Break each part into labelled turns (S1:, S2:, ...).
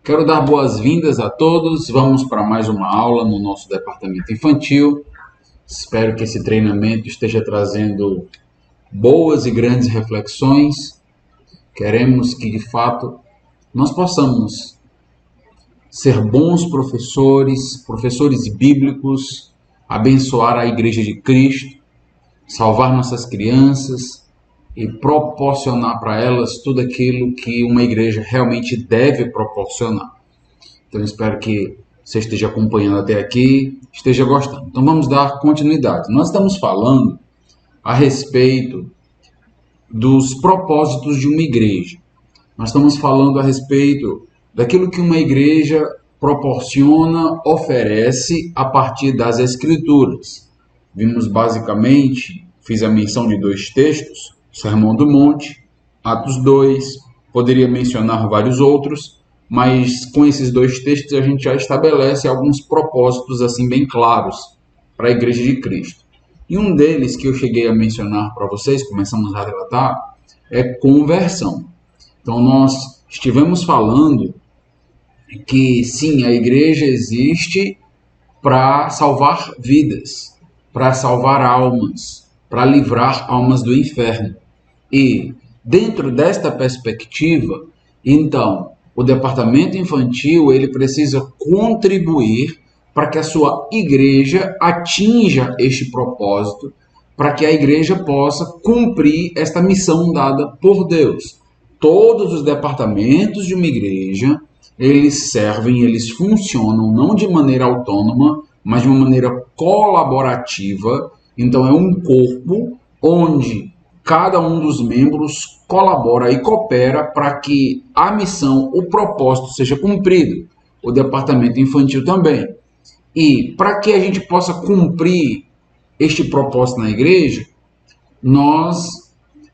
S1: Quero dar boas-vindas a todos. Vamos para mais uma aula no nosso departamento infantil. Espero que esse treinamento esteja trazendo boas e grandes reflexões. Queremos que, de fato, nós possamos ser bons professores bíblicos, abençoar a Igreja de Cristo, salvar nossas crianças e proporcionar para elas tudo aquilo que uma igreja realmente deve proporcionar. Então, espero que você esteja acompanhando até aqui, esteja gostando. Então, vamos dar continuidade. Nós estamos falando a respeito dos propósitos de uma igreja. Nós estamos falando a respeito daquilo que uma igreja proporciona, oferece a partir das Escrituras. Vimos basicamente, fiz a menção de dois textos, Sermão do Monte, Atos 2, poderia mencionar vários outros, mas com esses dois textos a gente já estabelece alguns propósitos assim bem claros para a Igreja de Cristo. E um deles que eu cheguei a mencionar para vocês, começamos a relatar, é conversão. Então nós estivemos falando que sim, a igreja existe para salvar vidas, para salvar almas, para livrar almas do inferno. E dentro desta perspectiva, então, o departamento infantil ele precisa contribuir para que a sua igreja atinja este propósito, para que a igreja possa cumprir esta missão dada por Deus. Todos os departamentos de uma igreja, eles servem, eles funcionam não de maneira autônoma, mas de uma maneira colaborativa. Então é um corpo onde cada um dos membros colabora e coopera para que a missão, o propósito seja cumprido. O departamento infantil também. E para que a gente possa cumprir este propósito na igreja, nós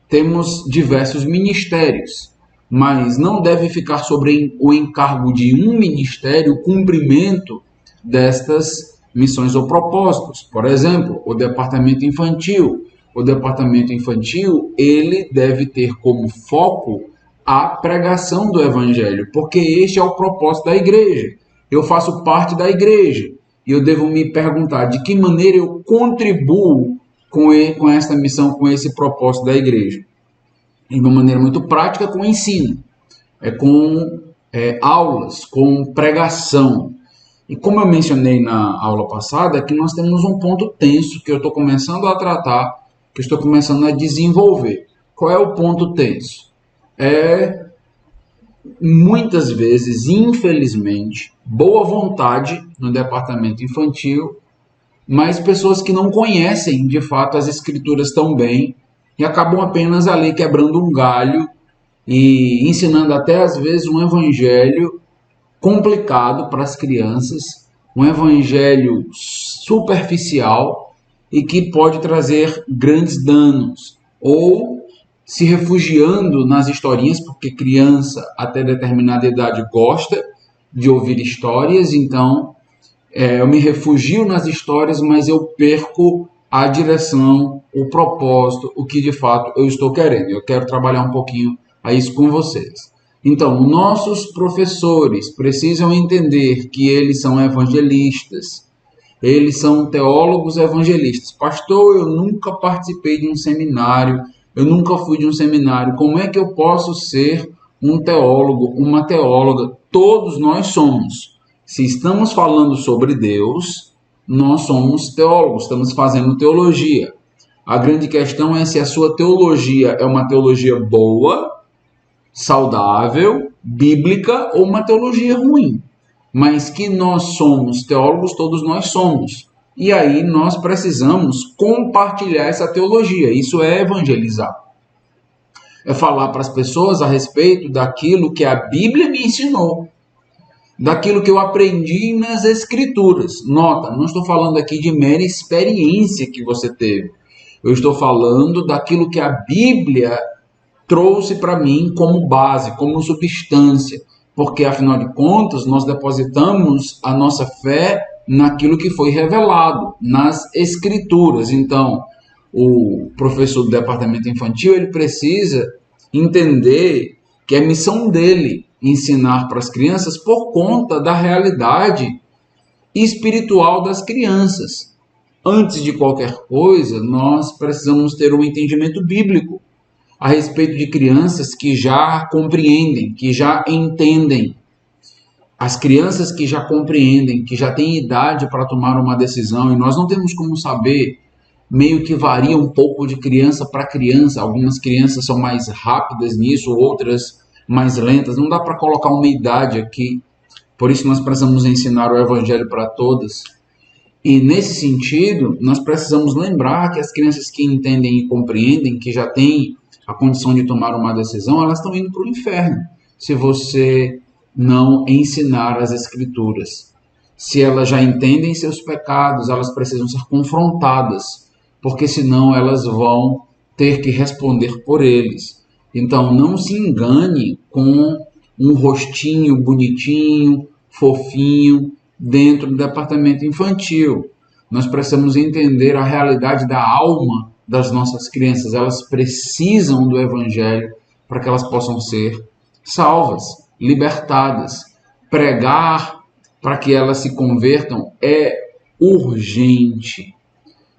S1: temos diversos ministérios, mas não deve ficar sobre o encargo de um ministério o cumprimento destas missões ou propósitos. Por exemplo, o departamento infantil. O departamento infantil, ele deve ter como foco a pregação do evangelho, porque este é o propósito da igreja. Eu faço parte da igreja e eu devo me perguntar de que maneira eu contribuo com esta missão, com esse propósito da igreja. De uma maneira muito prática, com ensino, com aulas, com pregação. E como eu mencionei na aula passada, que nós temos um ponto tenso que eu estou começando a tratar, que eu estou começando a desenvolver. Qual é o ponto tenso? Muitas vezes, infelizmente, boa vontade no departamento infantil, mas pessoas que não conhecem, de fato, as escrituras tão bem e acabam apenas ali quebrando um galho e ensinando até, às vezes, um evangelho complicado para as crianças, um evangelho superficial e que pode trazer grandes danos, ou se refugiando nas historinhas, porque criança até determinada idade gosta de ouvir histórias, então eu me refugio nas histórias, mas eu perco a direção, o propósito, o que de fato eu estou querendo. Eu quero trabalhar um pouquinho a isso com vocês. Então, nossos professores precisam entender que eles são evangelistas, eles são teólogos evangelistas. Pastor, eu nunca participei de um seminário, eu nunca fui de um seminário. Como é que eu posso ser um teólogo, uma teóloga? Todos nós somos. Se estamos falando sobre Deus, nós somos teólogos, estamos fazendo teologia. A grande questão é se a sua teologia é uma teologia boa, saudável, bíblica ou uma teologia ruim. Mas que nós somos teólogos, todos nós somos. E aí nós precisamos compartilhar essa teologia. Isso é evangelizar. É falar para as pessoas a respeito daquilo que a Bíblia me ensinou, daquilo que eu aprendi nas Escrituras. Nota, não estou falando aqui de mera experiência que você teve. Eu estou falando daquilo que a Bíblia trouxe para mim como base, como substância. Porque, afinal de contas, nós depositamos a nossa fé naquilo que foi revelado, nas Escrituras. Então, o professor do departamento infantil ele precisa entender que é missão dele ensinar para as crianças por conta da realidade espiritual das crianças. Antes de qualquer coisa, nós precisamos ter um entendimento bíblico a respeito de crianças que já compreendem, que já entendem. As crianças que já compreendem, que já têm idade para tomar uma decisão, e nós não temos como saber, meio que varia um pouco de criança para criança. Algumas crianças são mais rápidas nisso, outras mais lentas. Não dá para colocar uma idade aqui. Por isso nós precisamos ensinar o Evangelho para todas. E nesse sentido, nós precisamos lembrar que as crianças que entendem e compreendem, que já têm a condição de tomar uma decisão, elas estão indo para o inferno. Se você não ensinar as Escrituras. Se elas já entendem seus pecados, elas precisam ser confrontadas, porque senão elas vão ter que responder por eles. Então não se engane com um rostinho bonitinho, fofinho, dentro do departamento infantil. Nós precisamos entender a realidade da alma das nossas crianças. Elas precisam do Evangelho para que elas possam ser salvas, libertadas. Pregar para que elas se convertam é urgente.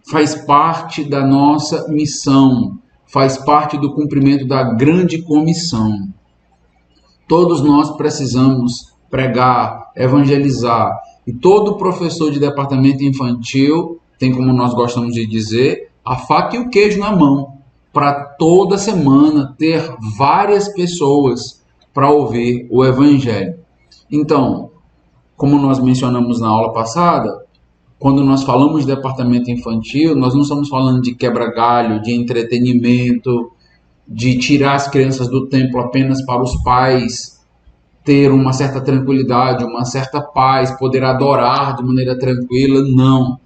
S1: Faz parte da nossa missão, faz parte do cumprimento da grande comissão. Todos nós precisamos pregar, evangelizar. E todo professor de departamento infantil tem, como nós gostamos de dizer, a faca e o queijo na mão, para toda semana ter várias pessoas para ouvir o Evangelho. Então, como nós mencionamos na aula passada, quando nós falamos de departamento infantil, nós não estamos falando de quebra-galho, de entretenimento, de tirar as crianças do templo apenas para os pais ter uma certa tranquilidade, uma certa paz, poder adorar de maneira tranquila. Não.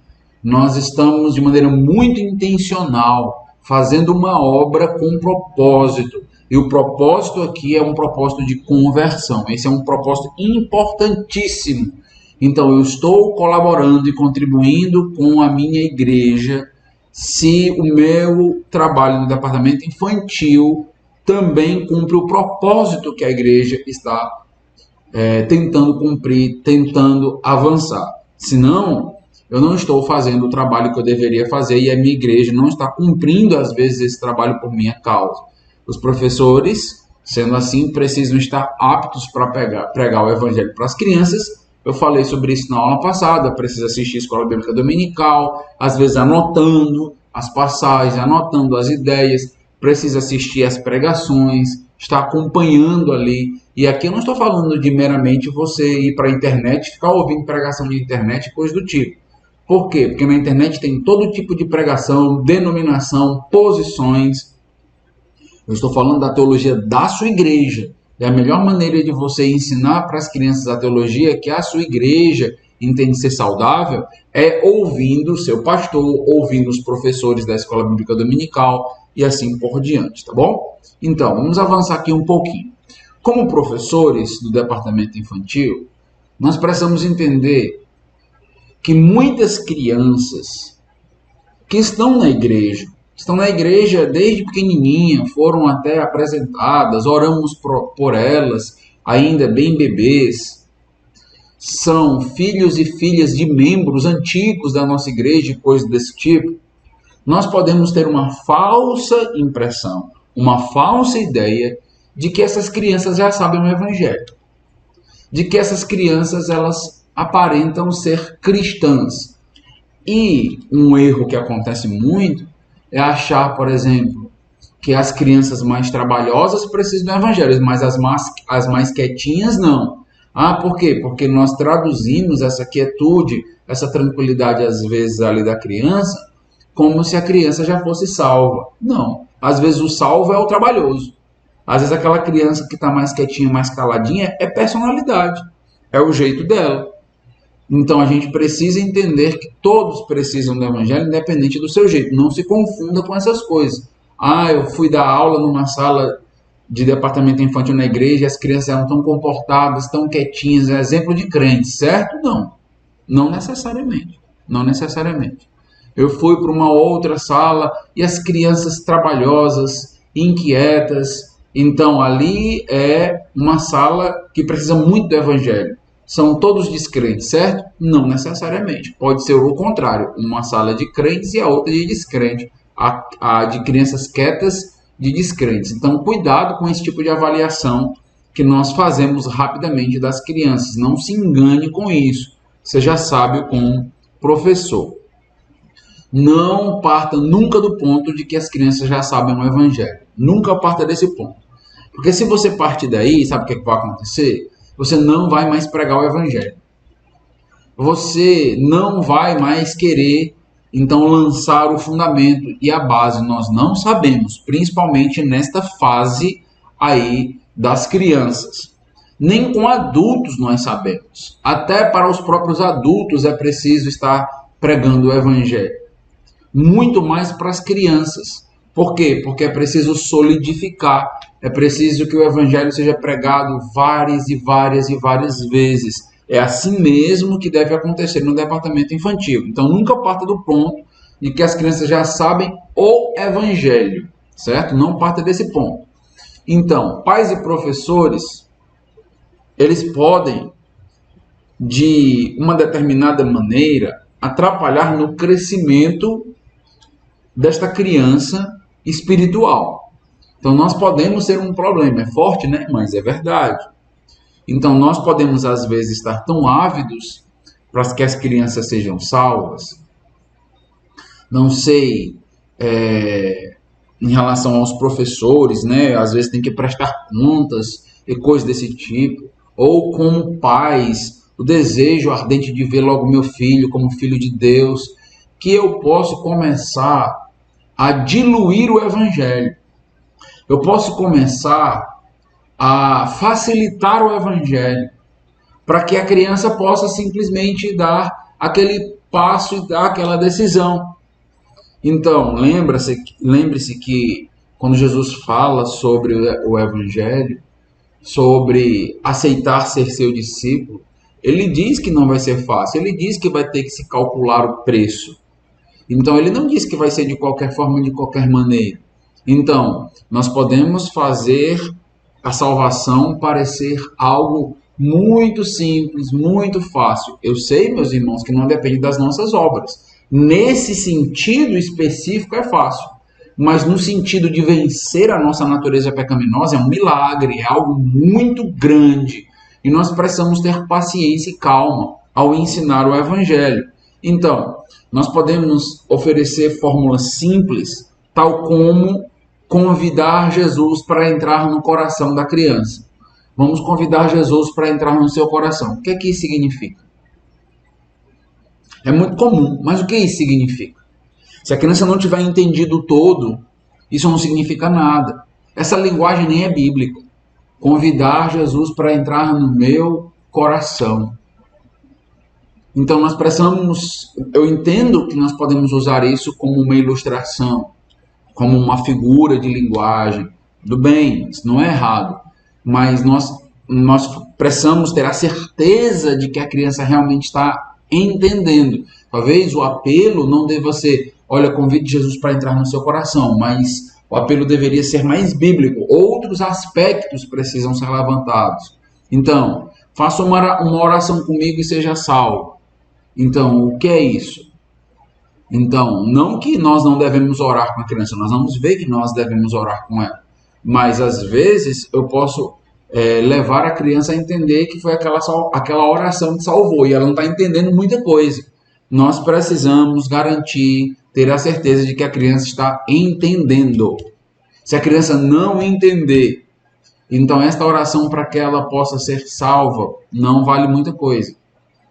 S1: Nós estamos de maneira muito intencional fazendo uma obra com propósito. E o propósito aqui é um propósito de conversão. Esse é um propósito importantíssimo. Então, eu estou colaborando e contribuindo com a minha igreja se o meu trabalho no departamento infantil também cumpre o propósito que a igreja está tentando cumprir, tentando avançar. Senão, eu não estou fazendo o trabalho que eu deveria fazer e a minha igreja não está cumprindo, às vezes, esse trabalho por minha causa. Os professores, sendo assim, precisam estar aptos para pregar o evangelho para as crianças. Eu falei sobre isso na aula passada. Precisa assistir a escola bíblica dominical, às vezes anotando as passagens, anotando as ideias. Precisa assistir as pregações, estar acompanhando ali. E aqui eu não estou falando de meramente você ir para a internet e ficar ouvindo pregação de internet e coisa do tipo. Por quê? Porque na internet tem todo tipo de pregação, denominação, posições. Eu estou falando da teologia da sua igreja. E a melhor maneira de você ensinar para as crianças a teologia que a sua igreja entende ser saudável é ouvindo o seu pastor, ouvindo os professores da escola bíblica dominical e assim por diante, tá bom? Então, vamos avançar aqui um pouquinho. Como professores do departamento infantil, nós precisamos entender que muitas crianças que estão na igreja desde pequenininha, foram até apresentadas, oramos por elas, ainda bem bebês, são filhos e filhas de membros antigos da nossa igreja e coisas desse tipo. Nós podemos ter uma falsa impressão, uma falsa ideia de que essas crianças já sabem o evangelho, de que essas crianças elas aparentam ser cristãs. E um erro que acontece muito é achar, por exemplo, que as crianças mais trabalhosas precisam do evangelho, mas as mais quietinhas não. Por quê? Porque nós traduzimos essa quietude, essa tranquilidade às vezes ali da criança, como se a criança já fosse salva. Não. Às vezes o salvo é o trabalhoso. Às vezes aquela criança que está mais quietinha, mais caladinha, é personalidade. É o jeito dela. Então a gente precisa entender que todos precisam do evangelho, independente do seu jeito. Não se confunda com essas coisas. Eu fui dar aula numa sala de departamento infantil na igreja e as crianças eram tão comportadas, tão quietinhas, é exemplo de crente, certo? Não. Não necessariamente. Não necessariamente. Eu fui para uma outra sala e as crianças trabalhosas, inquietas, Então, ali é uma sala que precisa muito do evangelho. São todos descrentes, certo? Não necessariamente. Pode ser o contrário. Uma sala de crentes e a outra de descrentes. A de crianças quietas de descrentes. Então, cuidado com esse tipo de avaliação que nós fazemos rapidamente das crianças. Não se engane com isso. Seja sábio com o professor. Não parta nunca do ponto de que as crianças já sabem o evangelho. Nunca parta desse ponto. Porque se você partir daí, sabe o que vai acontecer? Você não vai mais pregar o evangelho. Você não vai mais querer, então, lançar o fundamento e a base. Nós não sabemos, principalmente nesta fase aí das crianças. Nem com adultos nós sabemos. Até para os próprios adultos é preciso estar pregando o evangelho. Muito mais para as crianças. Por quê? Porque é preciso solidificar, é preciso que o evangelho seja pregado várias e várias e várias vezes. É assim mesmo que deve acontecer no departamento infantil. Então nunca parta do ponto de que as crianças já sabem o evangelho, certo? Não parta desse ponto. Então, pais e professores, eles podem, de uma determinada maneira, atrapalhar no crescimento desta criança espiritual. Então nós podemos ser um problema, é forte, né? Mas é verdade. Então nós podemos às vezes estar tão ávidos para que as crianças sejam salvas. Não sei, em relação aos professores, né? Às vezes tem que prestar contas e coisas desse tipo. Ou como pais, o desejo ardente de ver logo meu filho como filho de Deus, que eu posso começar a diluir o evangelho. Eu posso começar a facilitar o evangelho para que a criança possa simplesmente dar aquele passo e dar aquela decisão. Então, lembre-se que quando Jesus fala sobre o evangelho, sobre aceitar ser seu discípulo, ele diz que não vai ser fácil, ele diz que vai ter que se calcular o preço. Então, ele não diz que vai ser de qualquer forma, de qualquer maneira. Então, nós podemos fazer a salvação parecer algo muito simples, muito fácil. Eu sei, meus irmãos, que não depende das nossas obras. Nesse sentido específico é fácil. Mas no sentido de vencer a nossa natureza pecaminosa é um milagre, é algo muito grande. E nós precisamos ter paciência e calma ao ensinar o evangelho. Então, nós podemos oferecer fórmulas simples, tal como convidar Jesus para entrar no coração da criança. Vamos convidar Jesus para entrar no seu coração. O que é que isso significa? É muito comum, mas o que isso significa? Se a criança não tiver entendido todo, isso não significa nada. Essa linguagem nem é bíblica. Convidar Jesus para entrar no meu coração. Então nós precisamos, eu entendo que nós podemos usar isso como uma ilustração, como uma figura de linguagem. Tudo bem, isso não é errado, mas nós precisamos ter a certeza de que a criança realmente está entendendo. Talvez o apelo não deva ser, olha, convide Jesus para entrar no seu coração, mas o apelo deveria ser mais bíblico. Outros aspectos precisam ser levantados. Então, faça uma oração comigo e seja salvo. Então, o que é isso? Então, não que nós não devemos orar com a criança, nós vamos ver que nós devemos orar com ela. Mas, às vezes, eu posso levar a criança a entender que foi aquela oração que salvou, e ela não está entendendo muita coisa. Nós precisamos garantir, ter a certeza de que a criança está entendendo. Se a criança não entender, então esta oração, para que ela possa ser salva, não vale muita coisa.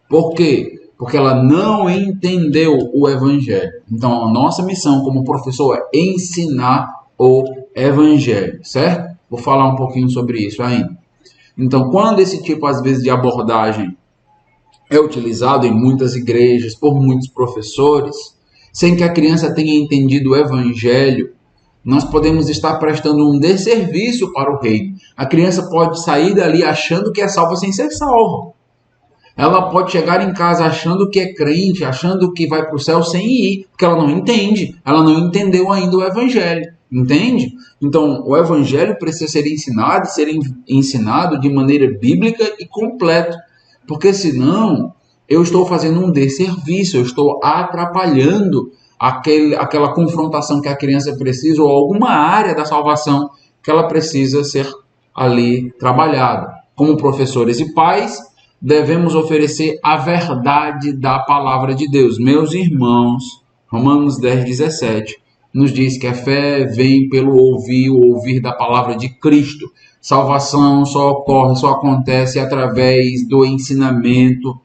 S1: Por quê? Porque ela não entendeu o evangelho. Então, a nossa missão como professor é ensinar o evangelho, certo? Vou falar um pouquinho sobre isso ainda. Então, quando esse tipo, às vezes, de abordagem é utilizado em muitas igrejas, por muitos professores, sem que a criança tenha entendido o evangelho, nós podemos estar prestando um desserviço para o reino. A criança pode sair dali achando que é salva sem ser salva. Ela pode chegar em casa achando que é crente, achando que vai para o céu sem ir, porque ela não entende, ela não entendeu ainda o evangelho. Entende? Então, o evangelho precisa ser ensinado de maneira bíblica e completa, porque senão eu estou fazendo um desserviço, eu estou atrapalhando aquela confrontação que a criança precisa, ou alguma área da salvação que ela precisa ser ali trabalhada. Como professores e pais, devemos oferecer a verdade da palavra de Deus. Meus irmãos, Romanos 10:17 nos diz que a fé vem pelo ouvir, o ouvir da palavra de Cristo. Salvação só ocorre, só acontece através do ensinamento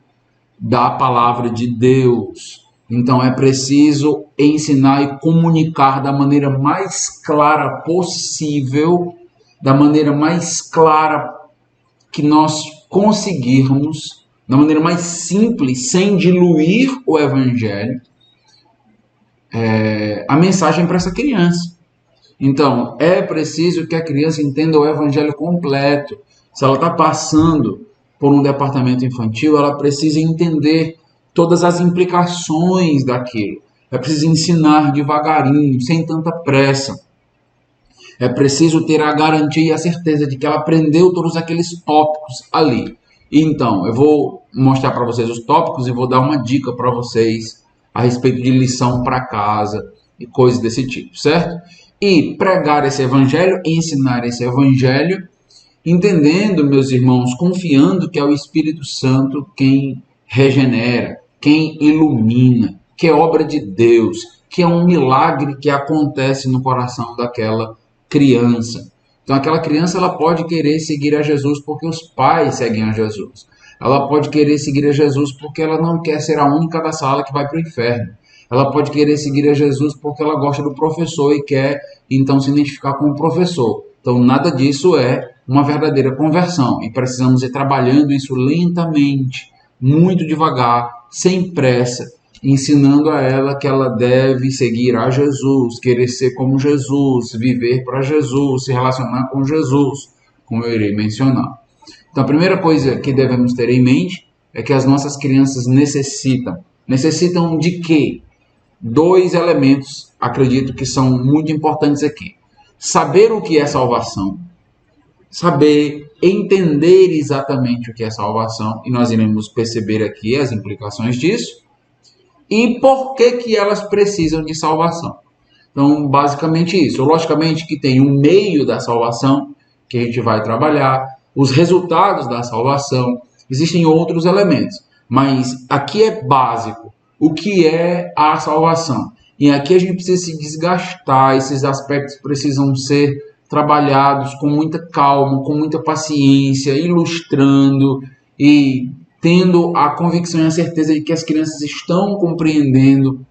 S1: da palavra de Deus. Então é preciso ensinar e comunicar da maneira mais clara possível, da maneira mais clara que nós conseguirmos, da maneira mais simples, sem diluir o evangelho, a mensagem para essa criança. Então, é preciso que a criança entenda o evangelho completo. Se ela está passando por um departamento infantil, ela precisa entender todas as implicações daquilo. É preciso ensinar devagarinho, sem tanta pressa. É preciso ter a garantia e a certeza de que ela aprendeu todos aqueles tópicos ali. Então, eu vou mostrar para vocês os tópicos e vou dar uma dica para vocês a respeito de lição para casa e coisas desse tipo, certo? E pregar esse evangelho, ensinar esse evangelho, entendendo, meus irmãos, confiando que é o Espírito Santo quem regenera, quem ilumina, que é obra de Deus, que é um milagre que acontece no coração daquela criança. Então, aquela criança ela pode querer seguir a Jesus porque os pais seguem a Jesus. Ela pode querer seguir a Jesus porque ela não quer ser a única da sala que vai para o inferno. Ela pode querer seguir a Jesus porque ela gosta do professor e quer, então, se identificar com o professor. Então, nada disso é uma verdadeira conversão. E precisamos ir trabalhando isso lentamente, muito devagar, sem pressa, ensinando a ela que ela deve seguir a Jesus, querer ser como Jesus, viver para Jesus, se relacionar com Jesus, como eu irei mencionar. Então, a primeira coisa que devemos ter em mente é que as nossas crianças necessitam. Necessitam de quê? 2 elementos, acredito que são muito importantes aqui. Saber o que é salvação, saber entender exatamente o que é salvação, e nós iremos perceber aqui as implicações disso, e por que elas precisam de salvação. Então, basicamente isso. Logicamente que tem um meio da salvação que a gente vai trabalhar, os resultados da salvação, existem outros elementos, mas aqui é básico o que é a salvação. E aqui a gente precisa se desgastar, esses aspectos precisam ser trabalhados com muita calma, com muita paciência, ilustrando e tendo a convicção e a certeza de que as crianças estão compreendendo,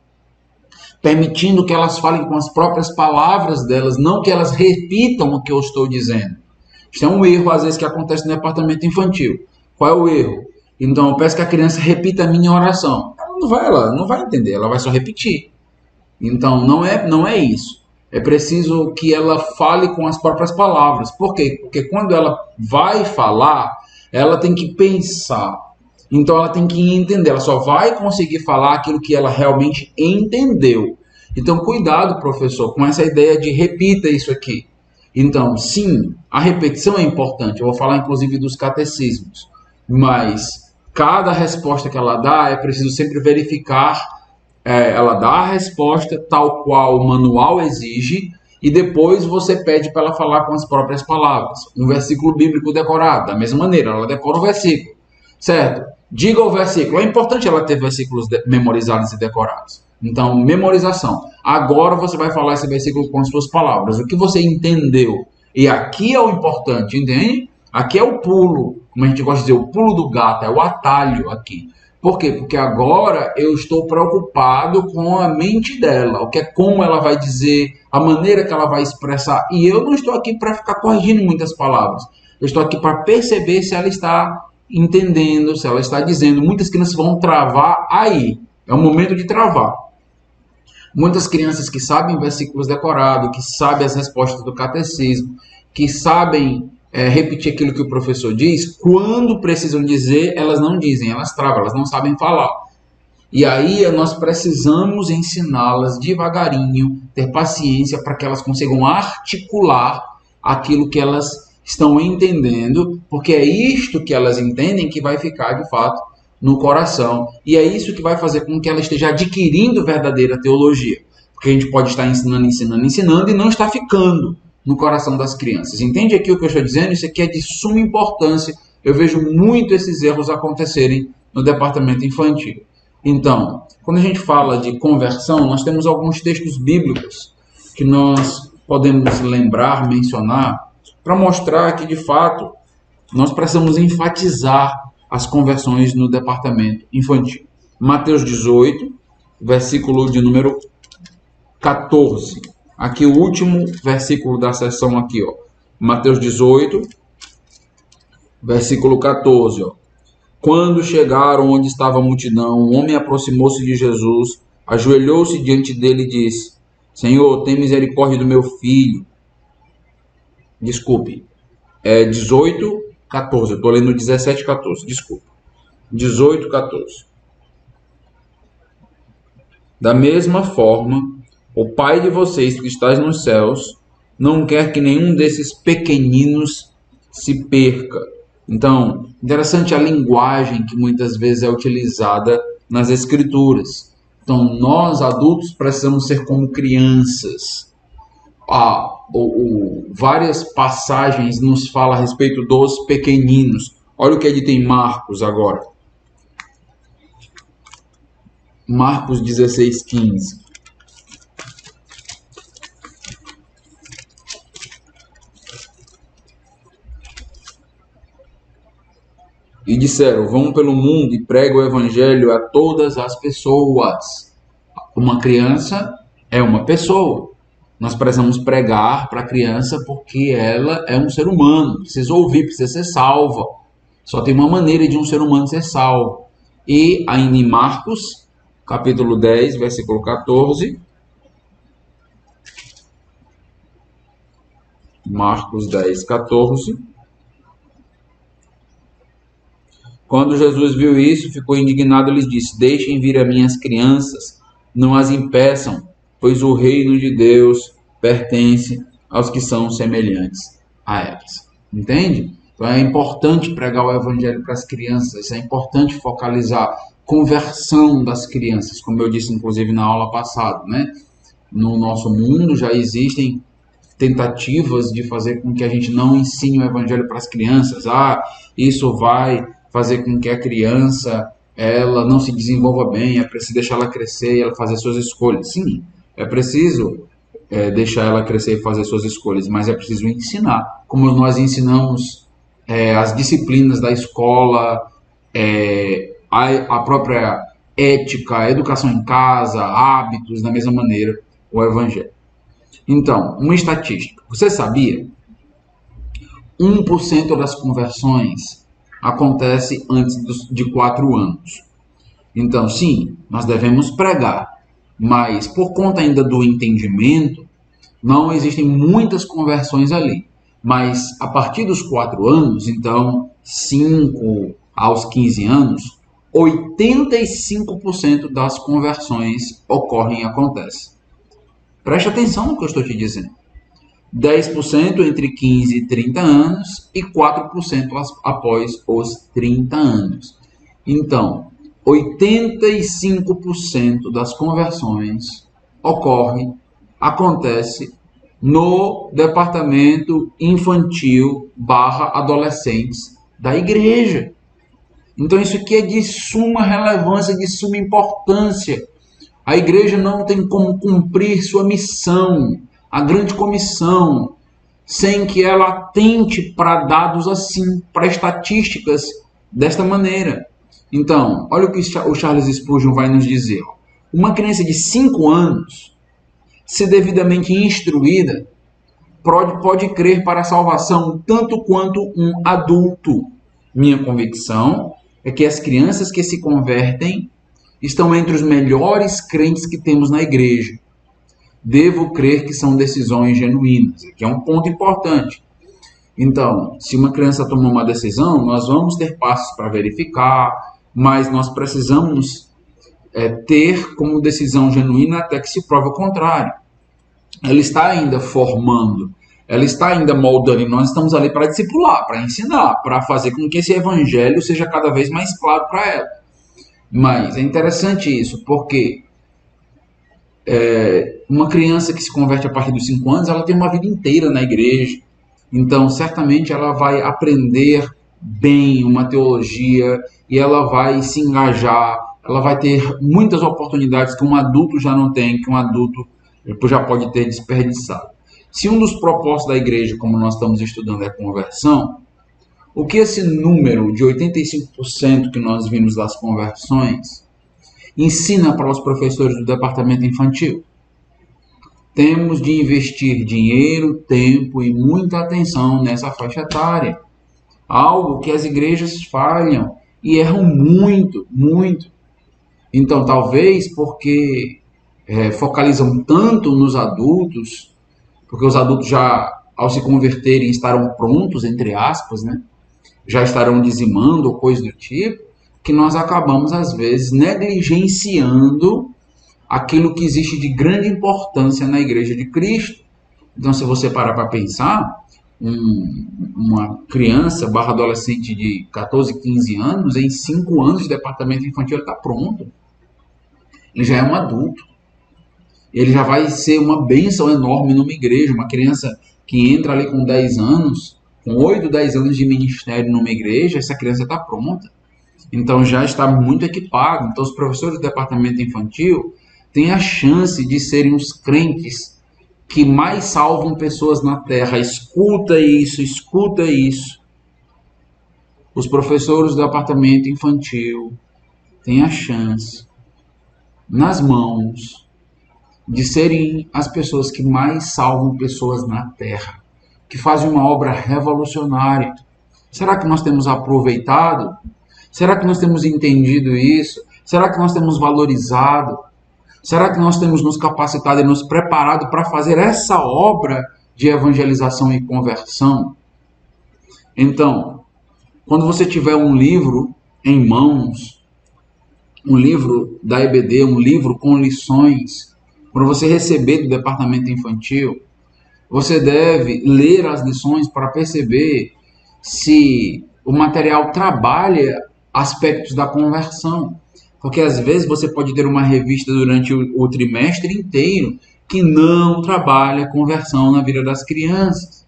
S1: permitindo que elas falem com as próprias palavras delas, não que elas repitam o que eu estou dizendo. Isso é um erro, às vezes, que acontece no departamento infantil. Qual é o erro? Então, eu peço que a criança repita a minha oração. Ela não vai entender, ela vai só repetir. Então, não é isso. É preciso que ela fale com as próprias palavras. Por quê? Porque quando ela vai falar, ela tem que pensar. Então, ela tem que entender. Ela só vai conseguir falar aquilo que ela realmente entendeu. Então, cuidado, professor, com essa ideia de repita isso aqui. Então, sim, a repetição é importante. Eu vou falar, inclusive, dos catecismos. Mas cada resposta que ela dá, é preciso sempre verificar. Ela dá a resposta tal qual o manual exige e depois você pede para ela falar com as próprias palavras. Um versículo bíblico decorado, da mesma maneira, ela decora o versículo, certo? Diga o versículo. É importante ela ter versículos memorizados e decorados. Então, memorização. Agora você vai falar esse versículo com as suas palavras. O que você entendeu? E aqui é o importante, entende? Aqui é o pulo, como a gente gosta de dizer, o pulo do gato, é o atalho aqui. Por quê? Porque agora eu estou preocupado com a mente dela, o que é como ela vai dizer, a maneira que ela vai expressar. E eu não estou aqui para ficar corrigindo muitas palavras. Eu estou aqui para perceber se ela está entendendo, se ela está dizendo. Muitas crianças vão travar aí. É o momento de travar. Muitas crianças que sabem versículos decorados, que sabem as respostas do catecismo, que sabem repetir aquilo que o professor diz, quando precisam dizer, elas não dizem, elas travam, elas não sabem falar. E aí nós precisamos ensiná-las devagarinho, ter paciência para que elas consigam articular aquilo que elas estão entendendo, porque é isto que elas entendem que vai ficar de fato no coração, e é isso que vai fazer com que ela esteja adquirindo verdadeira teologia, porque a gente pode estar ensinando e não está ficando no coração das crianças. Entende aqui o que eu estou dizendo? Isso aqui é de suma importância. Eu vejo muito esses erros acontecerem no departamento infantil. Então, quando a gente fala de conversão, nós temos alguns textos bíblicos que nós podemos lembrar, mencionar, para mostrar que, de fato, nós precisamos enfatizar as conversões no departamento infantil. Mateus 18, versículo de número 14. Aqui o último versículo da sessão aqui, ó. Mateus 18, versículo 14, ó. Quando chegaram onde estava a multidão, um homem aproximou-se de Jesus, ajoelhou-se diante dele e disse: Senhor, tem misericórdia do meu filho. Desculpe, é 18, 14. Eu estou lendo 17, 14. Desculpa. 18, 14. Da mesma forma, o Pai de vocês que está nos céus não quer que nenhum desses pequeninos se perca. Então, interessante a linguagem que muitas vezes é utilizada nas Escrituras. Então, nós adultos precisamos ser como crianças. Várias passagens nos falam a respeito dos pequeninos. Olha o que é dito em Marcos agora. Marcos 16, 15. E disseram: vão pelo mundo e pregam o evangelho a todas as pessoas. Uma criança é uma pessoa. Nós precisamos pregar para a criança porque ela é um ser humano, precisa ouvir, precisa ser salva. Só tem uma maneira de um ser humano ser salvo. E ainda em Marcos, capítulo 10, versículo 14. Marcos 10, 14. Quando Jesus viu isso, ficou indignado e lhes disse: deixem vir a minhas crianças, não as impeçam, pois o reino de Deus pertence aos que são semelhantes a elas. Entende? Então é importante pregar o evangelho para as crianças, é importante focalizar conversão das crianças, como eu disse inclusive na aula passada, né? No nosso mundo já existem tentativas de fazer com que a gente não ensine o evangelho para as crianças. Isso vai fazer com que a criança ela não se desenvolva bem, é preciso deixar ela crescer e ela fazer suas escolhas. Sim, é preciso deixar ela crescer e fazer suas escolhas, mas é preciso ensinar, como nós ensinamos as disciplinas da escola, a própria ética, a educação em casa, hábitos, da mesma maneira, o evangelho. Então, uma estatística. Você sabia? 1% das conversões acontece antes de 4 anos. Então, sim, nós devemos pregar, mas por conta ainda do entendimento, não existem muitas conversões ali. Mas a partir dos 4 anos, então 5 aos 15 anos, 85% das conversões ocorrem e acontecem. Preste atenção no que eu estou te dizendo. 10% entre 15 e 30 anos e 4% após os 30 anos. Então, 85% das conversões acontece no departamento infantil / adolescentes da igreja. Então, isso aqui é de suma relevância, de suma importância. A igreja não tem como cumprir sua missão, a grande comissão, sem que ela atente para dados assim, para estatísticas desta maneira. Então, olha o que o Charles Spurgeon vai nos dizer. Uma criança de 5 anos, se devidamente instruída, pode crer para a salvação tanto quanto um adulto. Minha convicção é que as crianças que se convertem estão entre os melhores crentes que temos na igreja. Devo crer que são decisões genuínas, que é um ponto importante. Então, se uma criança toma uma decisão, nós vamos ter passos para verificar, mas nós precisamos ter como decisão genuína até que se prove o contrário. ela está ainda formando, ela está ainda moldando, e nós estamos ali para discipular, para ensinar, para fazer com que esse evangelho seja cada vez mais claro para ela. Mas é interessante isso, porque uma criança que se converte a partir dos 5 anos, ela tem uma vida inteira na igreja. Então, certamente ela vai aprender bem uma teologia e ela vai se engajar, ela vai ter muitas oportunidades que um adulto já não tem, que um adulto já pode ter desperdiçado. Se um dos propósitos da igreja, como nós estamos estudando, é a conversão, o que esse número de 85% que nós vimos das conversões ensina para os professores do departamento infantil? Temos de investir dinheiro, tempo e muita atenção nessa faixa etária. Algo que as igrejas falham e erram muito, muito. Então, talvez porque focalizam tanto nos adultos, porque os adultos já, ao se converterem, estarão prontos, entre aspas, né? Já estarão dizimando ou coisa do tipo, que nós acabamos, às vezes, negligenciando aquilo que existe de grande importância na Igreja de Cristo. Então, se você parar para pensar, uma criança barra adolescente de 14, 15 anos, em 5 anos de departamento infantil, ele está pronto. Ele já é um adulto. Ele já vai ser uma bênção enorme numa igreja. Uma criança que entra ali com 10 anos, com 8, 10 anos de ministério numa igreja, essa criança está pronta. Então, já está muito equipado. Então, os professores do departamento infantil têm a chance de serem os crentes que mais salvam pessoas na terra. Escuta isso, escuta isso. Os professores do departamento infantil têm a chance, nas mãos, de serem as pessoas que mais salvam pessoas na terra, que fazem uma obra revolucionária. Será que nós temos aproveitado? Será que nós temos entendido isso? Será que nós temos valorizado? Será que nós temos nos capacitado e nos preparado para fazer essa obra de evangelização e conversão? Então, quando você tiver um livro em mãos, um livro da EBD, um livro com lições, quando você receber do departamento infantil, você deve ler as lições para perceber se o material trabalha aspectos da conversão. Porque às vezes você pode ter uma revista durante o trimestre inteiro que não trabalha conversão na vida das crianças.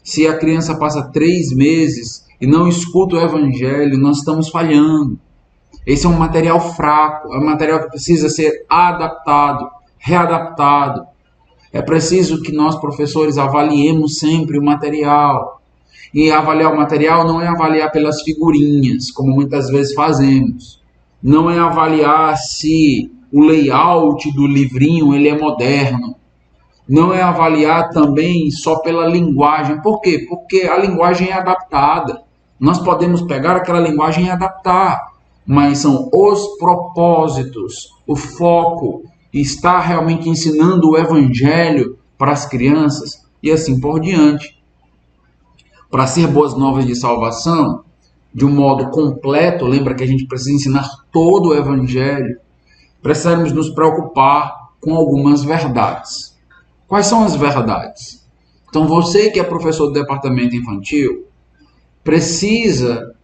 S1: Se a criança passa 3 meses e não escuta o evangelho, nós estamos falhando. Esse é um material fraco, é um material que precisa ser adaptado, readaptado. É preciso que nós, professores, avaliemos sempre o material. E avaliar o material não é avaliar pelas figurinhas, como muitas vezes fazemos. Não é avaliar se o layout do livrinho ele é moderno. Não é avaliar também só pela linguagem. Por quê? Porque a linguagem é adaptada. Nós podemos pegar aquela linguagem e adaptar. Mas são os propósitos, o foco, está realmente ensinando o evangelho para as crianças e assim por diante. Para ser boas novas de salvação, de um modo completo, lembra que a gente precisa ensinar todo o evangelho, precisamos nos preocupar com algumas verdades. Quais são as verdades? Então, você que é professor do departamento infantil, precisa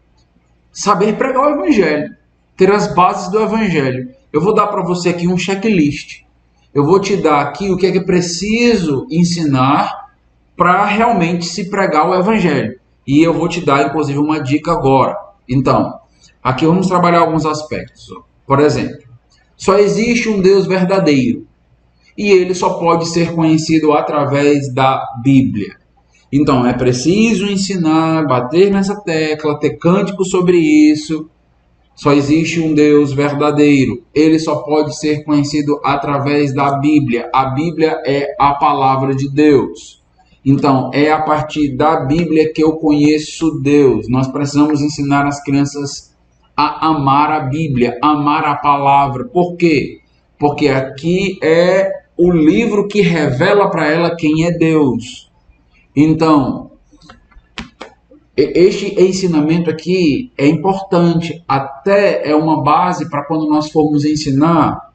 S1: saber pregar o evangelho, ter as bases do evangelho. Eu vou dar para você aqui um checklist. Eu vou te dar aqui o que é preciso ensinar para realmente se pregar o evangelho. E eu vou te dar, inclusive, uma dica agora. Então, aqui vamos trabalhar alguns aspectos. Por exemplo, só existe um Deus verdadeiro. E ele só pode ser conhecido através da Bíblia. Então, é preciso ensinar, bater nessa tecla, ter cânticos sobre isso. Só existe um Deus verdadeiro. Ele só pode ser conhecido através da Bíblia. A Bíblia é a palavra de Deus. Então, é a partir da Bíblia que eu conheço Deus. Nós precisamos ensinar as crianças a amar a Bíblia, amar a palavra. Por quê? Porque aqui é o livro que revela para ela quem é Deus. Então, este ensinamento aqui é importante, até é uma base para quando nós formos ensinar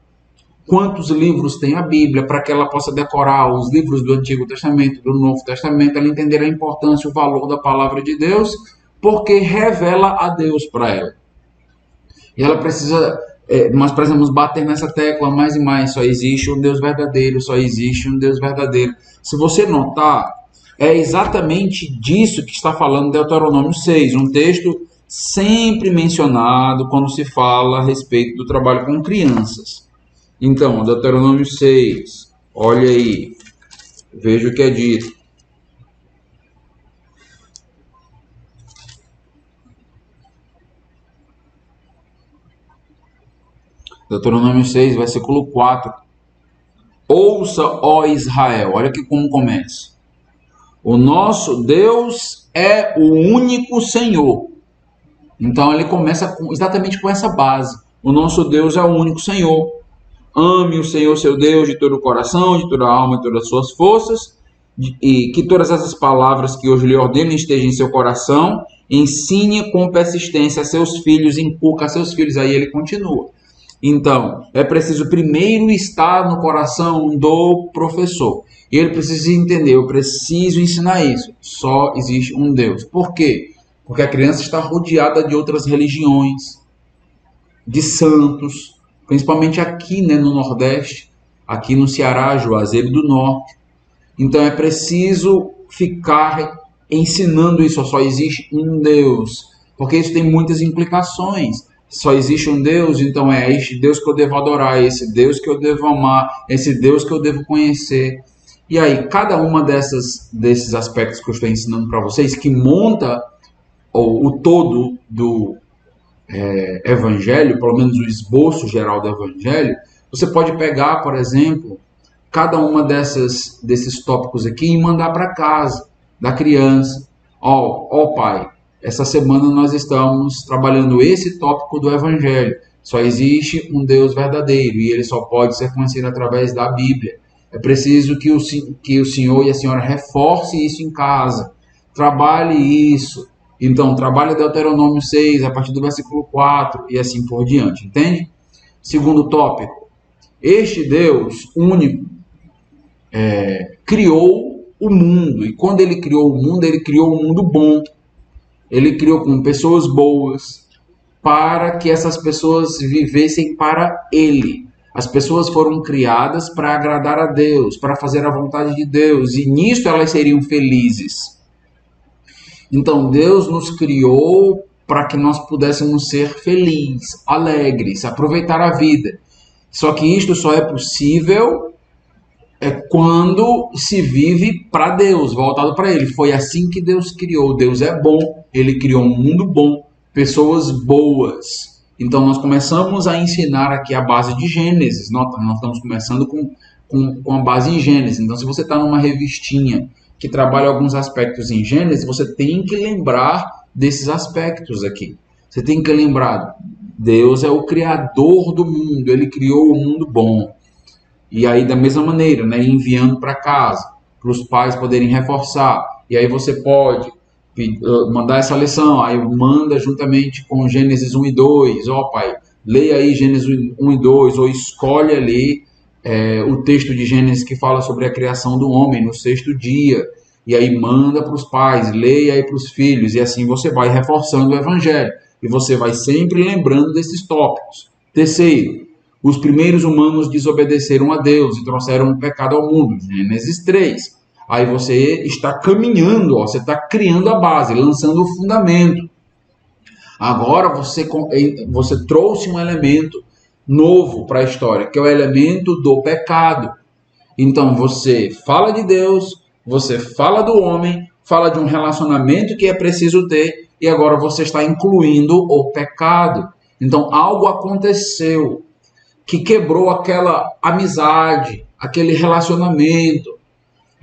S1: quantos livros tem a Bíblia, para que ela possa decorar os livros do Antigo Testamento, do Novo Testamento, ela entender a importância e o valor da palavra de Deus, porque revela a Deus para ela. E ela precisa, nós precisamos bater nessa tecla mais e mais, só existe um Deus verdadeiro, só existe um Deus verdadeiro. Se você notar, é exatamente disso que está falando Deuteronômio 6, um texto sempre mencionado quando se fala a respeito do trabalho com crianças. Então, Deuteronômio 6, olha aí, veja o que é dito. Deuteronômio 6, versículo 4. Ouça, ó Israel, olha aqui como começa. O nosso Deus é o único Senhor. Então ele começa exatamente com essa base. O nosso Deus é o único Senhor. Ame o Senhor seu Deus de todo o coração, de toda a alma e todas as suas forças, e que todas essas palavras que hoje lhe ordeno estejam em seu coração. Ensine com persistência a seus filhos, inculca a seus filhos. Aí ele continua. Então, é preciso primeiro estar no coração do professor. E ele precisa entender, eu preciso ensinar isso. Só existe um Deus. Por quê? Porque a criança está rodeada de outras religiões, de santos, principalmente aqui, né, no Nordeste, aqui no Ceará, Juazeiro do Norte. Então é preciso ficar ensinando isso, só existe um Deus, porque isso tem muitas implicações. Só existe um Deus, então é este Deus que eu devo adorar, esse Deus que eu devo amar, esse Deus que eu devo conhecer. E aí, cada uma desses aspectos que eu estou ensinando para vocês, que monta o todo do Evangelho, pelo menos o esboço geral do Evangelho, você pode pegar, por exemplo, cada uma desses tópicos aqui e mandar para casa da criança. Ó pai, essa semana nós estamos trabalhando esse tópico do Evangelho. Só existe um Deus verdadeiro e ele só pode ser conhecido através da Bíblia. É preciso que o senhor e a senhora reforce isso em casa. Trabalhe isso. Então, trabalhe Deuteronômio 6, a partir do versículo 4 e assim por diante. Entende? Segundo tópico. Este Deus único criou o mundo. E quando ele criou o mundo bom. Ele criou com pessoas boas, para que essas pessoas vivessem para ele. As pessoas foram criadas para agradar a Deus, para fazer a vontade de Deus, e nisso elas seriam felizes. Então Deus nos criou para que nós pudéssemos ser felizes, alegres, aproveitar a vida. Só que isto só é possível quando se vive para Deus, voltado para Ele. Foi assim que Deus criou. Deus é bom, Ele criou um mundo bom, pessoas boas. Então nós começamos a ensinar aqui a base de Gênesis. Nós estamos começando com a base em Gênesis. Então se você está numa revistinha que trabalha alguns aspectos em Gênesis, você tem que lembrar desses aspectos aqui. Você tem que lembrar, Deus é o criador do mundo, Ele criou o mundo bom. E aí, da mesma maneira, né, enviando para casa, para os pais poderem reforçar. E aí você pode mandar essa lição, aí manda juntamente com Gênesis 1 e 2. Ó, pai, leia aí Gênesis 1 e 2, ou escolhe ali o texto de Gênesis que fala sobre a criação do homem no sexto dia. E aí manda para os pais, leia aí para os filhos. E assim você vai reforçando o evangelho. E você vai sempre lembrando desses tópicos. Terceiro, os primeiros humanos desobedeceram a Deus e trouxeram o pecado ao mundo. Gênesis 3. Aí você está caminhando, você está criando a base, lançando o fundamento. Agora você trouxe um elemento novo para a história, que é o elemento do pecado. Então você fala de Deus, você fala do homem, fala de um relacionamento que é preciso ter, e agora você está incluindo o pecado. Então algo aconteceu que quebrou aquela amizade, aquele relacionamento.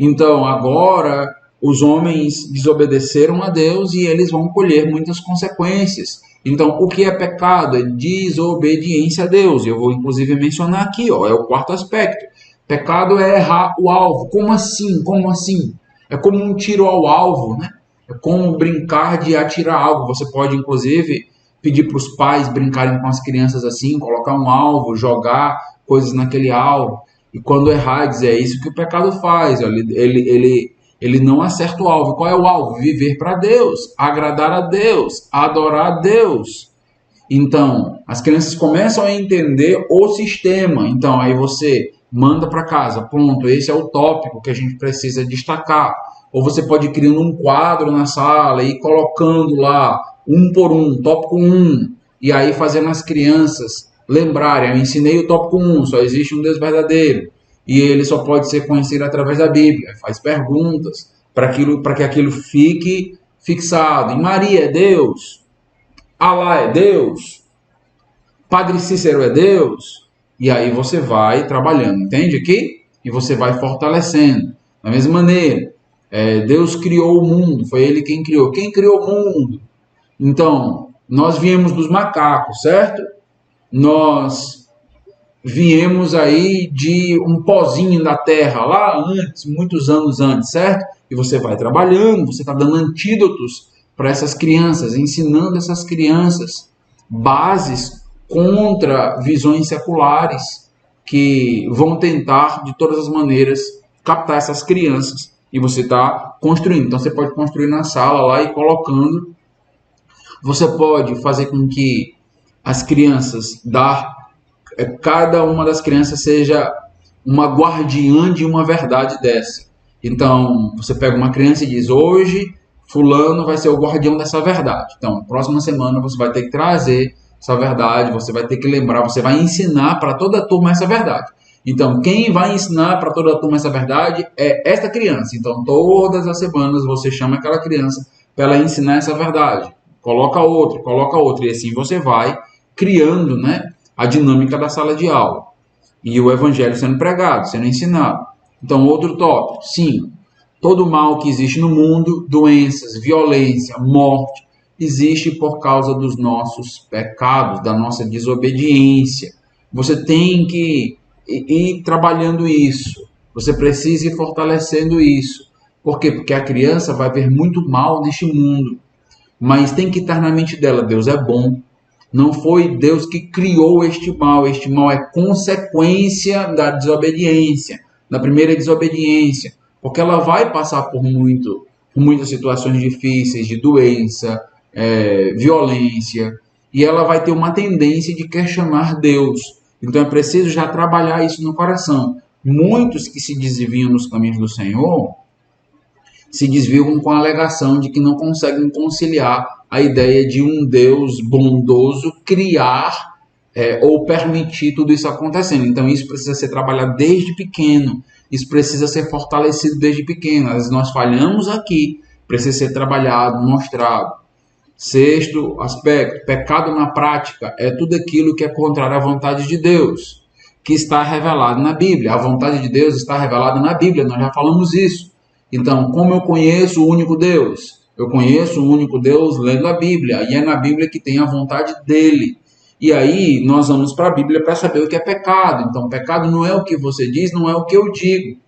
S1: Então, agora, os homens desobedeceram a Deus e eles vão colher muitas consequências. Então, o que é pecado? É desobediência a Deus. Eu vou, inclusive, mencionar aqui, é o quarto aspecto. Pecado é errar o alvo. Como assim? Como assim? É como um tiro ao alvo, né? É como brincar de atirar algo. Você pode, inclusive, pedir para os pais brincarem com as crianças assim, colocar um alvo, jogar coisas naquele alvo. E quando errar, dizer, é isso que o pecado faz. Ele não acerta o alvo. Qual é o alvo? Viver para Deus, agradar a Deus, adorar a Deus. Então, as crianças começam a entender o sistema. Então, aí você manda para casa, pronto, esse é o tópico que a gente precisa destacar. Ou você pode ir criando um quadro na sala e ir colocando lá, um por um, tópico 1, e aí fazendo as crianças lembrarem, eu ensinei o tópico 1, só existe um Deus verdadeiro, e ele só pode ser conhecido através da Bíblia. Faz perguntas para que aquilo fique fixado. E Maria é Deus? Alá é Deus? Padre Cícero é Deus? E aí você vai trabalhando, entende aqui? E você vai fortalecendo. Da mesma maneira, Deus criou o mundo, foi Ele quem criou. Quem criou o mundo? Então, nós viemos dos macacos, certo? Nós viemos aí de um pozinho da terra, lá antes, muitos anos antes, certo? E você vai trabalhando, você está dando antídotos para essas crianças, ensinando essas crianças bases contra visões seculares que vão tentar, de todas as maneiras, captar essas crianças. E você está construindo. Então, você pode construir na sala lá e colocando. Você pode fazer com que as crianças, cada uma das crianças seja uma guardiã de uma verdade dessa. Então, você pega uma criança e diz, hoje, fulano vai ser o guardião dessa verdade. Então, próxima semana você vai ter que trazer essa verdade, você vai ter que lembrar, você vai ensinar para toda a turma essa verdade. Então, quem vai ensinar para toda a turma essa verdade é esta criança. Então, todas as semanas você chama aquela criança para ela ensinar essa verdade. Coloca outra, e assim você vai criando, né, a dinâmica da sala de aula. E o evangelho sendo pregado, sendo ensinado. Então, outro tópico, sim, todo mal que existe no mundo, doenças, violência, morte, existe por causa dos nossos pecados, da nossa desobediência. Você tem que ir trabalhando isso. Você precisa ir fortalecendo isso. Por quê? Porque a criança vai ver muito mal neste mundo. Mas tem que estar na mente dela, Deus é bom. Não foi Deus que criou este mal. Este mal é consequência da desobediência, da primeira desobediência. Porque ela vai passar por muitas situações difíceis, de doença, violência, e ela vai ter uma tendência de questionar Deus. Então é preciso já trabalhar isso no coração. Muitos que se desviam nos caminhos do Senhor se desviam com a alegação de que não conseguem conciliar a ideia de um Deus bondoso criar ou permitir tudo isso acontecendo. Então isso precisa ser trabalhado desde pequeno, isso precisa ser fortalecido desde pequeno. Às vezes nós falhamos aqui, precisa ser trabalhado, mostrado. Sexto aspecto, pecado na prática é tudo aquilo que é contrário à vontade de Deus, que está revelado na Bíblia. A vontade de Deus está revelada na Bíblia, nós já falamos isso. Então, como eu conheço o único Deus? Eu conheço o único Deus lendo a Bíblia, e é na Bíblia que tem a vontade dele. E aí nós vamos para a Bíblia para saber o que é pecado. Então, pecado não é o que você diz, não é o que eu digo.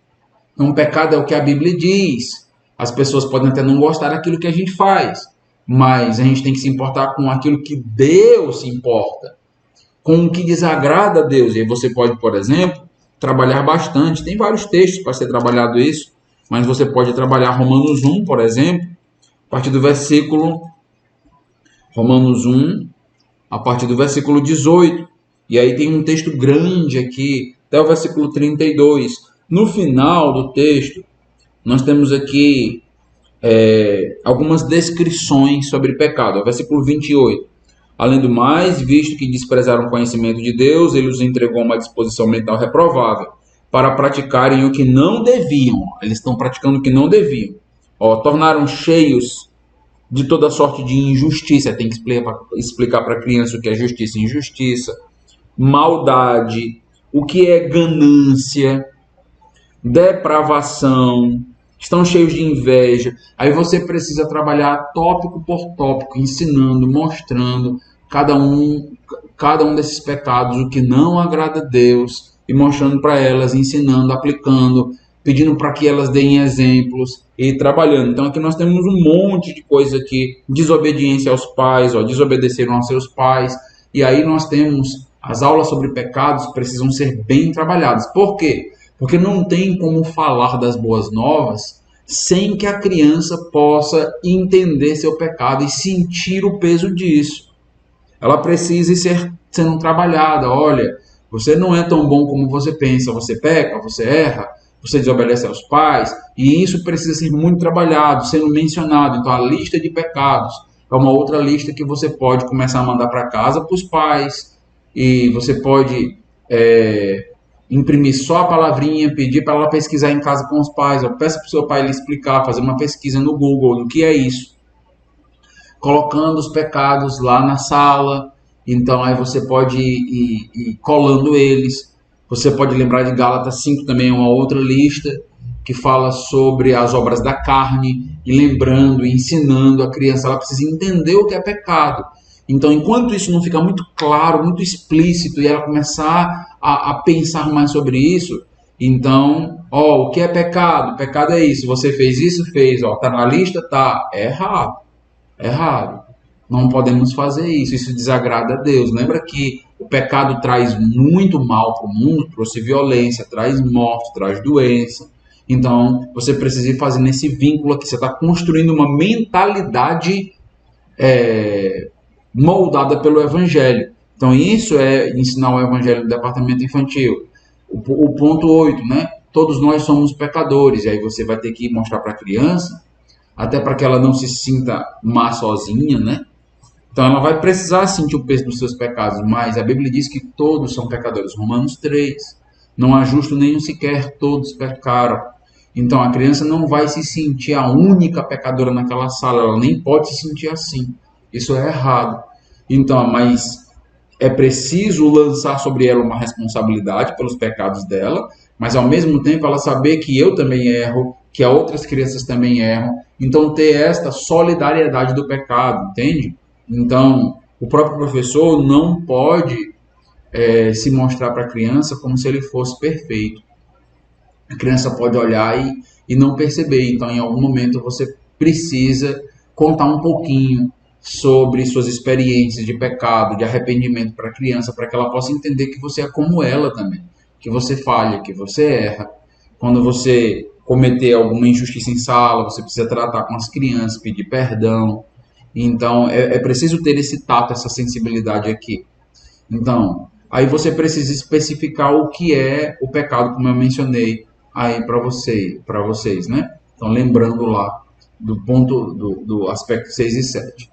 S1: Então, pecado é o que a Bíblia diz. As pessoas podem até não gostar daquilo que a gente faz, mas a gente tem que se importar com aquilo que Deus se importa, com o que desagrada a Deus. E aí você pode, por exemplo, trabalhar bastante. Tem vários textos para ser trabalhado isso, mas você pode trabalhar Romanos 1, por exemplo, a partir do versículo Romanos 1, a partir do versículo 18. E aí tem um texto grande aqui, até o versículo 32. No final do texto, nós temos aqui algumas descrições sobre pecado. O versículo 28. Além do mais, visto que desprezaram o conhecimento de Deus, ele os entregou a uma disposição mental reprovável, para praticarem o que não deviam. Eles estão praticando o que não deviam. Tornaram cheios de toda sorte de injustiça. Tem que explicar para a criança o que é justiça e injustiça. Maldade, o que é ganância, depravação, estão cheios de inveja. Aí você precisa trabalhar tópico por tópico, ensinando, mostrando cada um desses pecados, o que não agrada a Deus, e mostrando para elas, ensinando, aplicando, pedindo para que elas deem exemplos e trabalhando. Então aqui nós temos um monte de coisa aqui, desobediência aos pais, desobedeceram aos seus pais, e aí nós temos As aulas sobre pecados precisam ser bem trabalhadas. Por quê? Porque não tem como falar das boas novas sem que a criança possa entender seu pecado e sentir o peso disso. Ela precisa ser sendo trabalhada. Olha, você não é tão bom como você pensa. Você peca, você erra, você desobedece aos pais. E isso precisa ser muito trabalhado, sendo mencionado. Então, a lista de pecados é uma outra lista que você pode começar a mandar para casa para os pais. E você pode imprimir só a palavrinha, pedir para ela pesquisar em casa com os pais. Ou peça para o seu pai lhe explicar, fazer uma pesquisa no Google do que é isso, colocando os pecados lá na sala. Então aí você pode ir colando eles. Você pode lembrar de Gálatas 5 também, é uma outra lista que fala sobre as obras da carne, e lembrando, ensinando a criança, ela precisa entender o que é pecado. Então, enquanto isso não ficar muito claro, muito explícito, e ela começar a pensar mais sobre isso, então, o que é pecado? Pecado é isso, você fez isso, fez, tá na lista, tá, é errado. Errado. Não podemos fazer isso. Isso desagrada a Deus. Lembra que o pecado traz muito mal para o mundo, trouxe violência, traz morte, traz doença. Então, você precisa ir fazendo esse vínculo aqui. Você está construindo uma mentalidade moldada pelo Evangelho. Então, isso é ensinar o Evangelho no departamento infantil. O ponto 8, né? Todos nós somos pecadores. E aí você vai ter que mostrar para a criança, até para que ela não se sinta má sozinha, né? Então ela vai precisar sentir o peso dos seus pecados, mas a Bíblia diz que todos são pecadores. Romanos 3. Não há justo nenhum sequer, todos pecaram. Então a criança não vai se sentir a única pecadora naquela sala, ela nem pode se sentir assim. Isso é errado. Então, mas é preciso lançar sobre ela uma responsabilidade pelos pecados dela, mas ao mesmo tempo ela saber que eu também erro, que outras crianças também erram. Então ter esta solidariedade do pecado, entende? Então o próprio professor não pode se mostrar para a criança como se ele fosse perfeito. A criança pode olhar e não perceber. Então em algum momento você precisa contar um pouquinho sobre suas experiências de pecado, de arrependimento para a criança, para que ela possa entender que você é como ela também, que você falha, que você erra. Quando você cometer alguma injustiça em sala, você precisa tratar com as crianças, pedir perdão. Então, é preciso ter esse tato, essa sensibilidade aqui. Então, aí você precisa especificar o que é o pecado, como eu mencionei aí para vocês, né? Então, lembrando lá do ponto, do aspecto 6 e 7.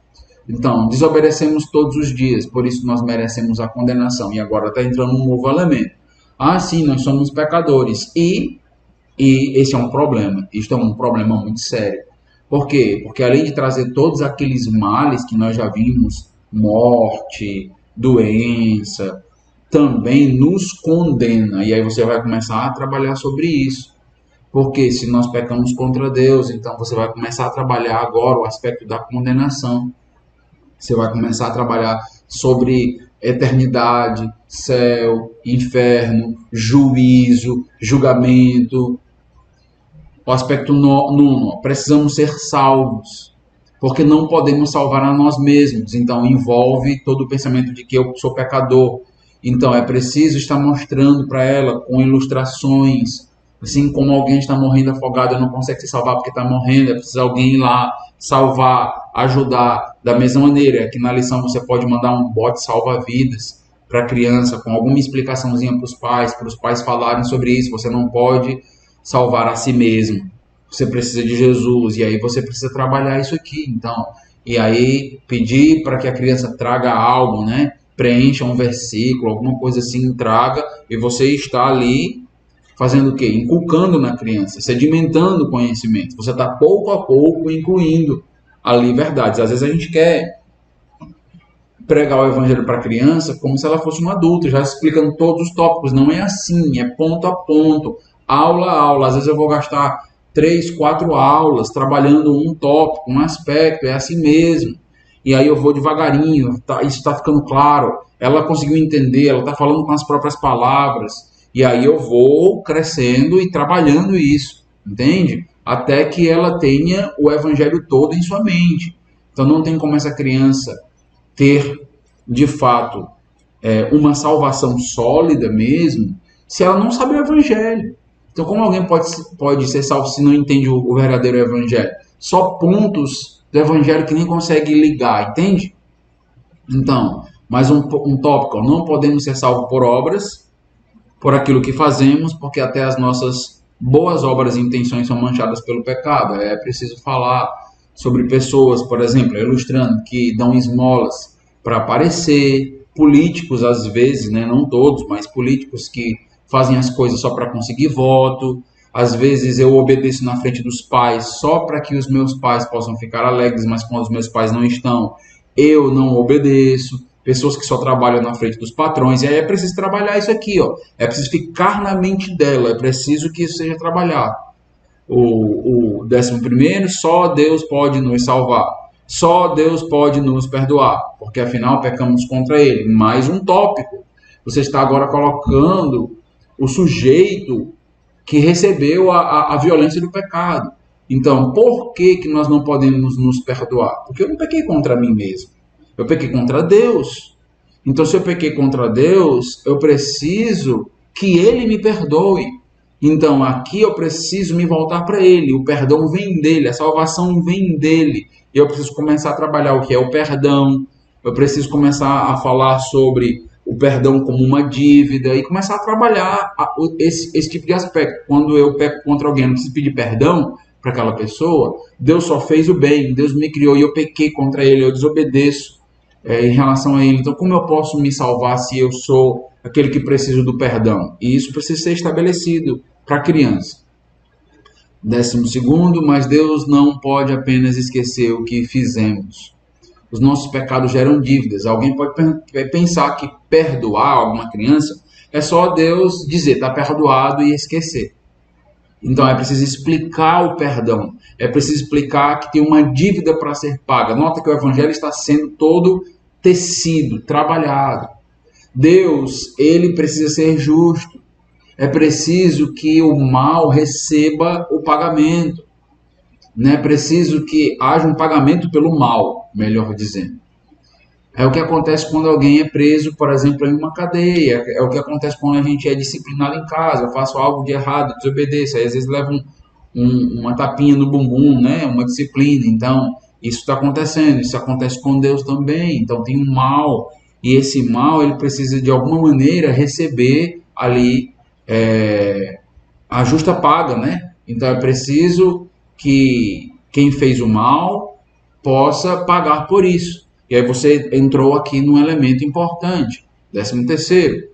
S1: Então, desobedecemos todos os dias, por isso nós merecemos a condenação. E agora está entrando um novo elemento. Ah, sim, nós somos pecadores. E esse é um problema. Isto é um problema muito sério. Por quê? Porque além de trazer todos aqueles males que nós já vimos, morte, doença, também nos condena. E aí você vai começar a trabalhar sobre isso. Porque se nós pecamos contra Deus, então você vai começar a trabalhar agora o aspecto da condenação. Você vai começar a trabalhar sobre eternidade, céu, inferno, juízo, julgamento. O aspecto nono, precisamos ser salvos, porque não podemos salvar a nós mesmos. Então envolve todo o pensamento de que eu sou pecador. Então é preciso estar mostrando para ela com ilustrações, assim como alguém está morrendo afogado e não consegue se salvar porque está morrendo, é preciso alguém ir lá salvar, ajudar. Da mesma maneira, aqui na lição você pode mandar um bote salva-vidas para a criança, com alguma explicaçãozinha para os pais falarem sobre isso. Você não pode salvar a si mesmo, você precisa de Jesus, e aí você precisa trabalhar isso aqui. Então, e aí pedir para que a criança traga algo, né? Preencha um versículo, alguma coisa assim, traga, e você está ali fazendo o quê? Inculcando na criança, sedimentando o conhecimento. Você está pouco a pouco incluindo ali verdades. Às vezes a gente quer pregar o evangelho para a criança como se ela fosse um adulto, já explicando todos os tópicos. Não é assim, é ponto a ponto, aula a aula. Às vezes eu vou gastar 3, 4 aulas trabalhando um tópico, um aspecto, é assim mesmo. E aí eu vou devagarinho, isso está ficando claro. Ela conseguiu entender, ela está falando com as próprias palavras. E aí eu vou crescendo e trabalhando isso, entende? Até que ela tenha o evangelho todo em sua mente. Então não tem como essa criança ter, de fato, uma salvação sólida mesmo, se ela não sabe o evangelho. Então, como alguém pode ser salvo se não entende o verdadeiro evangelho? Só pontos do evangelho que nem consegue ligar, entende? Então, mais um tópico: não podemos ser salvos por obras, por aquilo que fazemos, porque até as nossas boas obras e intenções são manchadas pelo pecado. É preciso falar sobre pessoas, por exemplo, ilustrando, que dão esmolas para aparecer, políticos às vezes, né, não todos, mas políticos que fazem as coisas só para conseguir voto. Às vezes eu obedeço na frente dos pais só para que os meus pais possam ficar alegres, mas quando os meus pais não estão, eu não obedeço. Pessoas que só trabalham na frente dos patrões, e aí é preciso trabalhar isso aqui, ó. É preciso ficar na mente dela, é preciso que isso seja trabalhado. O 11º, só Deus pode nos salvar. Só Deus pode nos perdoar, porque afinal pecamos contra Ele. Mais um tópico. Você está agora colocando o sujeito que recebeu a violência do pecado. Então, por que nós não podemos nos perdoar? Porque eu não pequei contra mim mesmo. Eu pequei contra Deus. Então, se eu pequei contra Deus, eu preciso que Ele me perdoe. Então, aqui eu preciso me voltar para Ele. O perdão vem dele, a salvação vem dele. E eu preciso começar a trabalhar o que é o perdão. Eu preciso começar a falar sobre o perdão como uma dívida e começar a trabalhar esse tipo de aspecto. Quando eu peco contra alguém, eu não preciso pedir perdão para aquela pessoa. Deus só fez o bem, Deus me criou e eu pequei contra Ele, eu desobedeço em relação a Ele. Então, como eu posso me salvar se eu sou aquele que precisa do perdão? E isso precisa ser estabelecido para a criança. 12º, mas Deus não pode apenas esquecer o que fizemos. Os nossos pecados geram dívidas. Alguém pode pensar que perdoar alguma criança é só Deus dizer, está perdoado e esquecer. Então é preciso explicar o perdão. É preciso explicar que tem uma dívida para ser paga. Nota que o evangelho está sendo todo tecido, trabalhado. Deus, ele precisa ser justo. É preciso que o mal receba o pagamento. É preciso que haja um pagamento pelo mal, melhor dizendo. É o que acontece quando alguém é preso, por exemplo, em uma cadeia. É o que acontece quando a gente é disciplinado em casa. Eu faço algo de errado, desobedeço. Aí, às vezes leva uma tapinha no bumbum, né? Uma disciplina. Então, isso está acontecendo. Isso acontece com Deus também. Então, tem um mal. E esse mal, ele precisa, de alguma maneira, receber ali a justa paga, né? Então, é preciso que quem fez o mal possa pagar por isso. E aí você entrou aqui num elemento importante, 13º.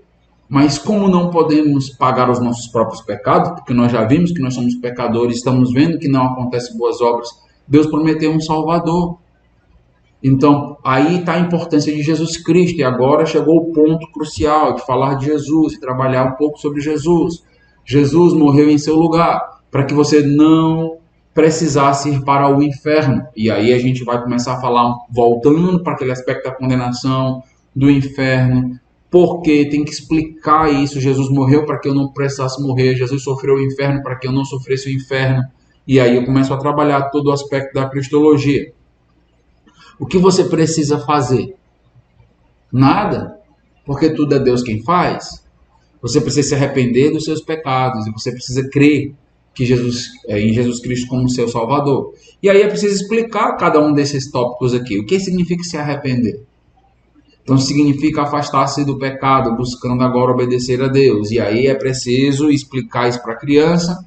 S1: Mas como não podemos pagar os nossos próprios pecados, porque nós já vimos que nós somos pecadores, estamos vendo que não acontecem boas obras, Deus prometeu um Salvador. Então, aí está a importância de Jesus Cristo. E agora chegou o ponto crucial de falar de Jesus e trabalhar um pouco sobre Jesus. Jesus morreu em seu lugar, para que você não precisasse ir para o inferno. E aí a gente vai começar a falar, voltando para aquele aspecto da condenação, do inferno, porque tem que explicar isso. Jesus morreu para que eu não precisasse morrer, Jesus sofreu o inferno para que eu não sofresse o inferno. E aí eu começo a trabalhar todo o aspecto da cristologia. O que você precisa fazer? Nada, porque tudo é Deus quem faz. Você precisa se arrepender dos seus pecados e você precisa crer que em Jesus Cristo como seu Salvador. E aí é preciso explicar cada um desses tópicos aqui. O que significa se arrepender? Então significa afastar-se do pecado, buscando agora obedecer a Deus. E aí é preciso explicar isso para a criança,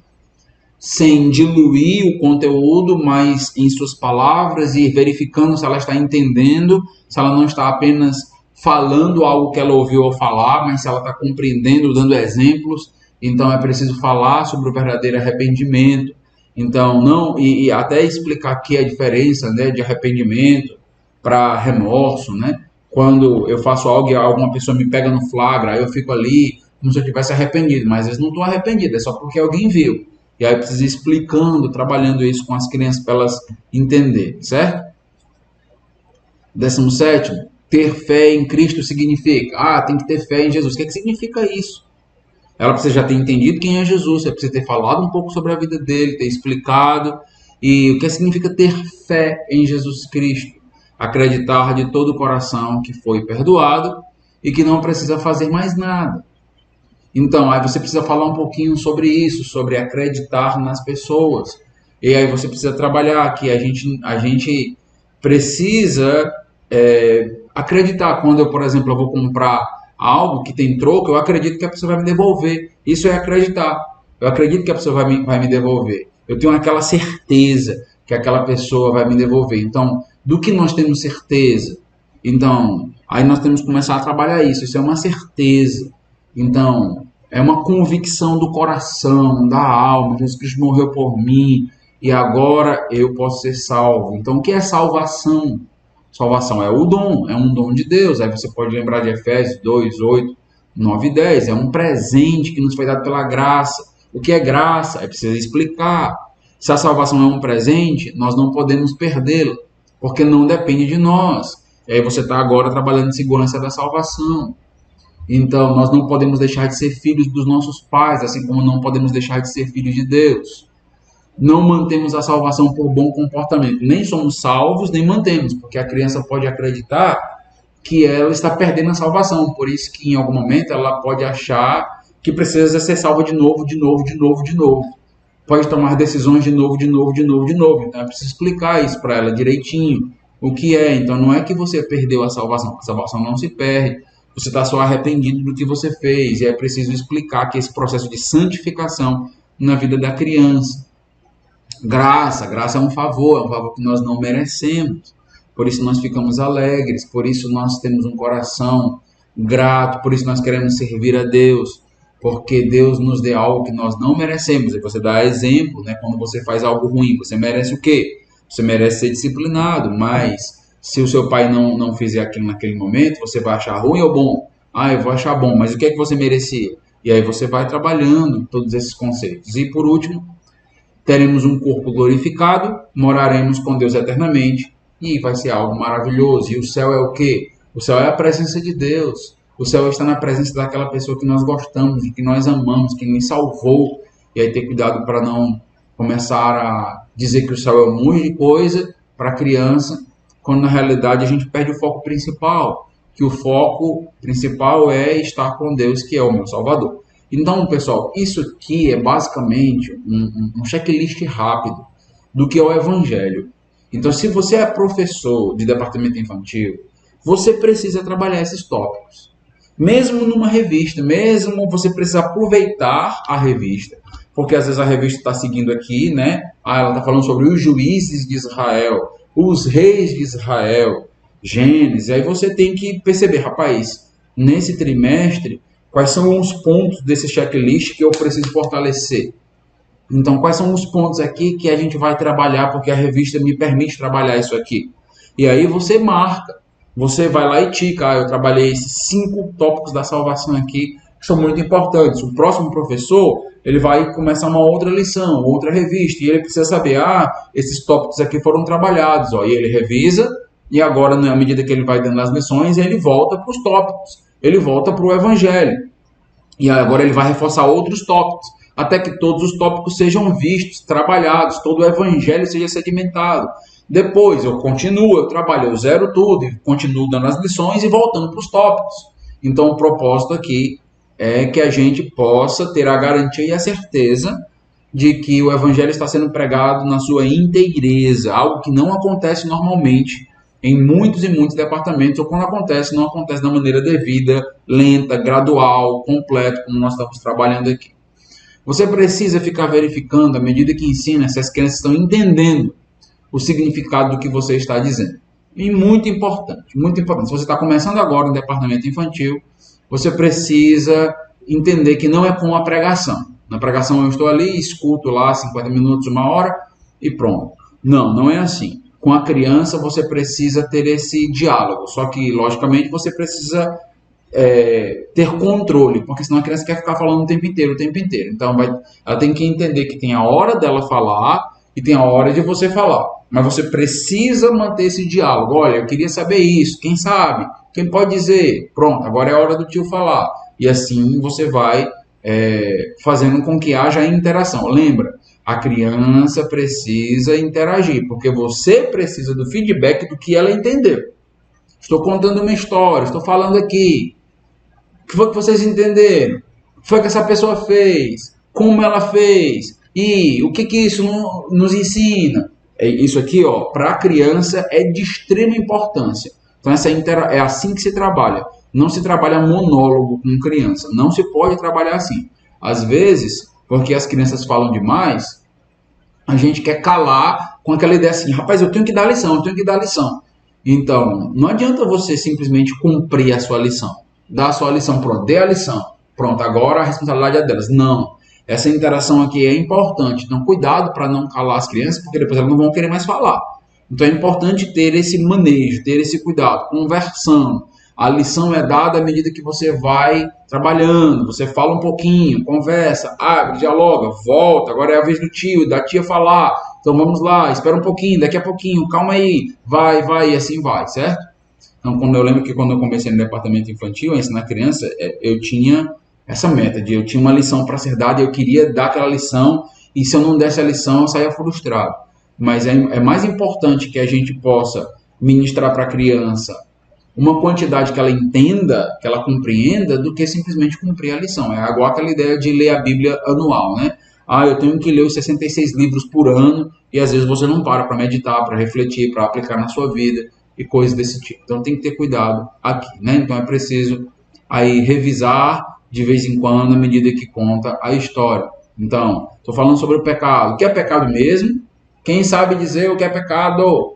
S1: sem diluir o conteúdo, mas em suas palavras e verificando se ela está entendendo, se ela não está apenas falando algo que ela ouviu falar, mas se ela está compreendendo, dando exemplos. Então é preciso falar sobre o verdadeiro arrependimento. Então não e até explicar aqui a diferença, né, de arrependimento para remorso, né? Quando eu faço algo e alguma pessoa me pega no flagra, aí eu fico ali como se eu tivesse arrependido, mas eu não estou arrependido, é só porque alguém viu. E aí eu preciso ir explicando, trabalhando isso com as crianças para elas entenderem, certo? 17º, ter fé em Cristo significa, tem que ter fé em Jesus. O que significa isso? Ela precisa já ter entendido quem é Jesus, você precisa ter falado um pouco sobre a vida dele, ter explicado. E o que significa ter fé em Jesus Cristo? Acreditar de todo o coração que foi perdoado e que não precisa fazer mais nada. Então, aí você precisa falar um pouquinho sobre isso, sobre acreditar nas pessoas. E aí você precisa trabalhar que a gente precisa acreditar. Quando eu, por exemplo, eu vou comprar algo que tem troco, eu acredito que a pessoa vai me devolver. Isso é acreditar. Eu acredito que a pessoa vai me devolver. Eu tenho aquela certeza que aquela pessoa vai me devolver. Então, do que nós temos certeza? Então, aí nós temos que começar a trabalhar isso. Isso é uma certeza. Então, é uma convicção do coração, da alma. Jesus Cristo morreu por mim e agora eu posso ser salvo. Então, o que é salvação? Salvação é o dom, é um dom de Deus. Aí você pode lembrar de Efésios 2, 8, 9 e 10. É um presente que nos foi dado pela graça. O que é graça? É preciso explicar. Se a salvação é um presente, nós não podemos perdê-la, porque não depende de nós. E aí você está agora trabalhando em segurança da salvação. Então, nós não podemos deixar de ser filhos dos nossos pais, assim como não podemos deixar de ser filhos de Deus. Não mantemos a salvação por bom comportamento. Nem somos salvos, nem mantemos, porque a criança pode acreditar que ela está perdendo a salvação. Por isso que, em algum momento, ela pode achar que precisa ser salva de novo, de novo, de novo, de novo. Pode tomar decisões de novo, de novo, de novo, de novo. Então, é preciso explicar isso para ela direitinho. O que é? Então, não é que você perdeu a salvação não se perde. Você está só arrependido do que você fez. E é preciso explicar que esse processo de santificação na vida da criança. Graça é um favor que nós não merecemos. Por isso nós ficamos alegres, por isso nós temos um coração grato, por isso nós queremos servir a Deus, porque Deus nos deu algo que nós não merecemos. E você dá exemplo, né? Quando você faz algo ruim, você merece o quê? Você merece ser disciplinado, mas se o seu pai não fizer aquilo naquele momento, você vai achar ruim ou bom? Ah, eu vou achar bom, mas o que é que você merecia? E aí você vai trabalhando todos esses conceitos. E por último, teremos um corpo glorificado, moraremos com Deus eternamente e vai ser algo maravilhoso. E o céu é o quê? O céu é a presença de Deus. O céu está na presença daquela pessoa que nós gostamos, que nós amamos, que nos salvou. E aí ter cuidado para não começar a dizer que o céu é um monte de coisa para a criança, quando na realidade a gente perde o foco principal, que o foco principal é estar com Deus, que é o meu Salvador. Então, pessoal, isso aqui é basicamente um checklist rápido do que é o Evangelho. Então, se você é professor de departamento infantil, você precisa trabalhar esses tópicos. Mesmo numa revista, mesmo você precisa aproveitar a revista, porque às vezes a revista está seguindo aqui, né? Ela está falando sobre os juízes de Israel, os reis de Israel, Gênesis. Aí você tem que perceber, rapaz, nesse trimestre, quais são os pontos desse checklist que eu preciso fortalecer? Então, quais são os pontos aqui que a gente vai trabalhar, porque a revista me permite trabalhar isso aqui? E aí você marca, você vai lá e tica, eu trabalhei esses 5 tópicos da salvação aqui, que são muito importantes. O próximo professor, ele vai começar uma outra lição, outra revista, e ele precisa saber, esses tópicos aqui foram trabalhados, ó, e ele revisa, e agora, à medida que ele vai dando as lições, ele volta para os tópicos, ele volta para o Evangelho. E agora ele vai reforçar outros tópicos, até que todos os tópicos sejam vistos, trabalhados, todo o Evangelho seja segmentado. Depois eu continuo, eu trabalho, eu zero tudo, e continuo dando as lições e voltando para os tópicos. Então o propósito aqui é que a gente possa ter a garantia e a certeza de que o Evangelho está sendo pregado na sua inteireza, algo que não acontece normalmente em muitos e muitos departamentos, ou quando acontece, não acontece da maneira devida, lenta, gradual, completa, como nós estamos trabalhando aqui. Você precisa ficar verificando, à medida que ensina, se as crianças estão entendendo o significado do que você está dizendo. E muito importante, muito importante. Se você está começando agora no departamento infantil, você precisa entender que não é com a pregação. Na pregação eu estou ali, escuto lá 50 minutos, 1 hora e pronto. Não é assim. Com a criança você precisa ter esse diálogo, só que logicamente você precisa ter controle, porque senão a criança quer ficar falando o tempo inteiro. Então ela tem que entender que tem a hora dela falar e tem a hora de você falar, mas você precisa manter esse diálogo. Olha, eu queria saber isso, quem sabe? Quem pode dizer? Pronto, agora é a hora do tio falar. E assim você vai fazendo com que haja interação. Lembra, a criança precisa interagir, porque você precisa do feedback do que ela entendeu. Estou contando uma história, estou falando aqui. que foi que vocês entenderam? O que foi que essa pessoa fez? Como ela fez? E o que isso nos ensina? Isso aqui, ó, para a criança é de extrema importância. Então, é assim que se trabalha. Não se trabalha monólogo com criança. Não se pode trabalhar assim. Às vezes, porque as crianças falam demais, a gente quer calar com aquela ideia assim, rapaz, eu tenho que dar lição, eu tenho que dar lição. Então, não adianta você simplesmente cumprir a sua lição. Dar a sua lição, pronto, dê a lição. Pronto, agora a responsabilidade é delas. Não. Essa interação aqui é importante. Então, cuidado para não calar as crianças, porque depois elas não vão querer mais falar. Então, é importante ter esse manejo, ter esse cuidado, conversando. A lição é dada à medida que você vai trabalhando, você fala um pouquinho, conversa, abre, dialoga, volta, agora é a vez do tio, da tia falar, então vamos lá, espera um pouquinho, daqui a pouquinho, calma aí, vai, e assim vai, certo? Então, eu lembro que quando eu comecei no departamento infantil, a ensinar criança, eu tinha essa meta eu tinha uma lição para ser dada, eu queria dar aquela lição, e se eu não desse a lição, eu saía frustrado. Mas é mais importante que a gente possa ministrar para a criança uma quantidade que ela entenda, que ela compreenda, do que simplesmente cumprir a lição. É igual aquela ideia de ler a Bíblia anual, né? Eu tenho que ler os 66 livros por ano, e às vezes você não para meditar, para refletir, para aplicar na sua vida, e coisas desse tipo. Então tem que ter cuidado aqui, né? Então é preciso aí revisar de vez em quando, à medida que conta a história. Então, estou falando sobre o pecado. O que é pecado mesmo? Quem sabe dizer o que é pecado?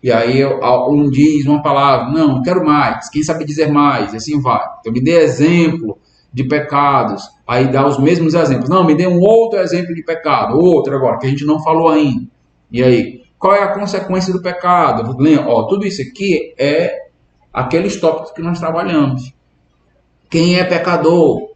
S1: E aí um diz uma palavra, não, quero mais. Quem sabe dizer mais? E assim vai. Então me dê exemplo de pecados. Aí dá os mesmos exemplos. Não, me dê um outro exemplo de pecado. Outro agora, que a gente não falou ainda. E aí, qual é a consequência do pecado? Tudo isso aqui é aqueles tópicos que nós trabalhamos. Quem é pecador?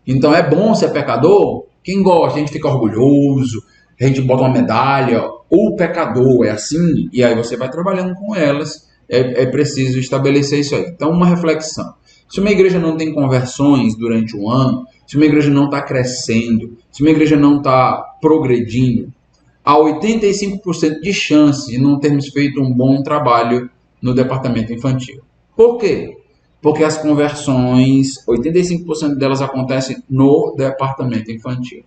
S1: Então é bom ser pecador? Quem gosta? A gente fica orgulhoso, a gente bota uma medalha, o pecador é assim, e aí você vai trabalhando com elas, é preciso estabelecer isso aí. Então, uma reflexão. Se uma igreja não tem conversões durante um ano, se uma igreja não está crescendo, se uma igreja não está progredindo, há 85% de chance de não termos feito um bom trabalho no departamento infantil. Por quê? Porque as conversões, 85% delas acontecem no departamento infantil.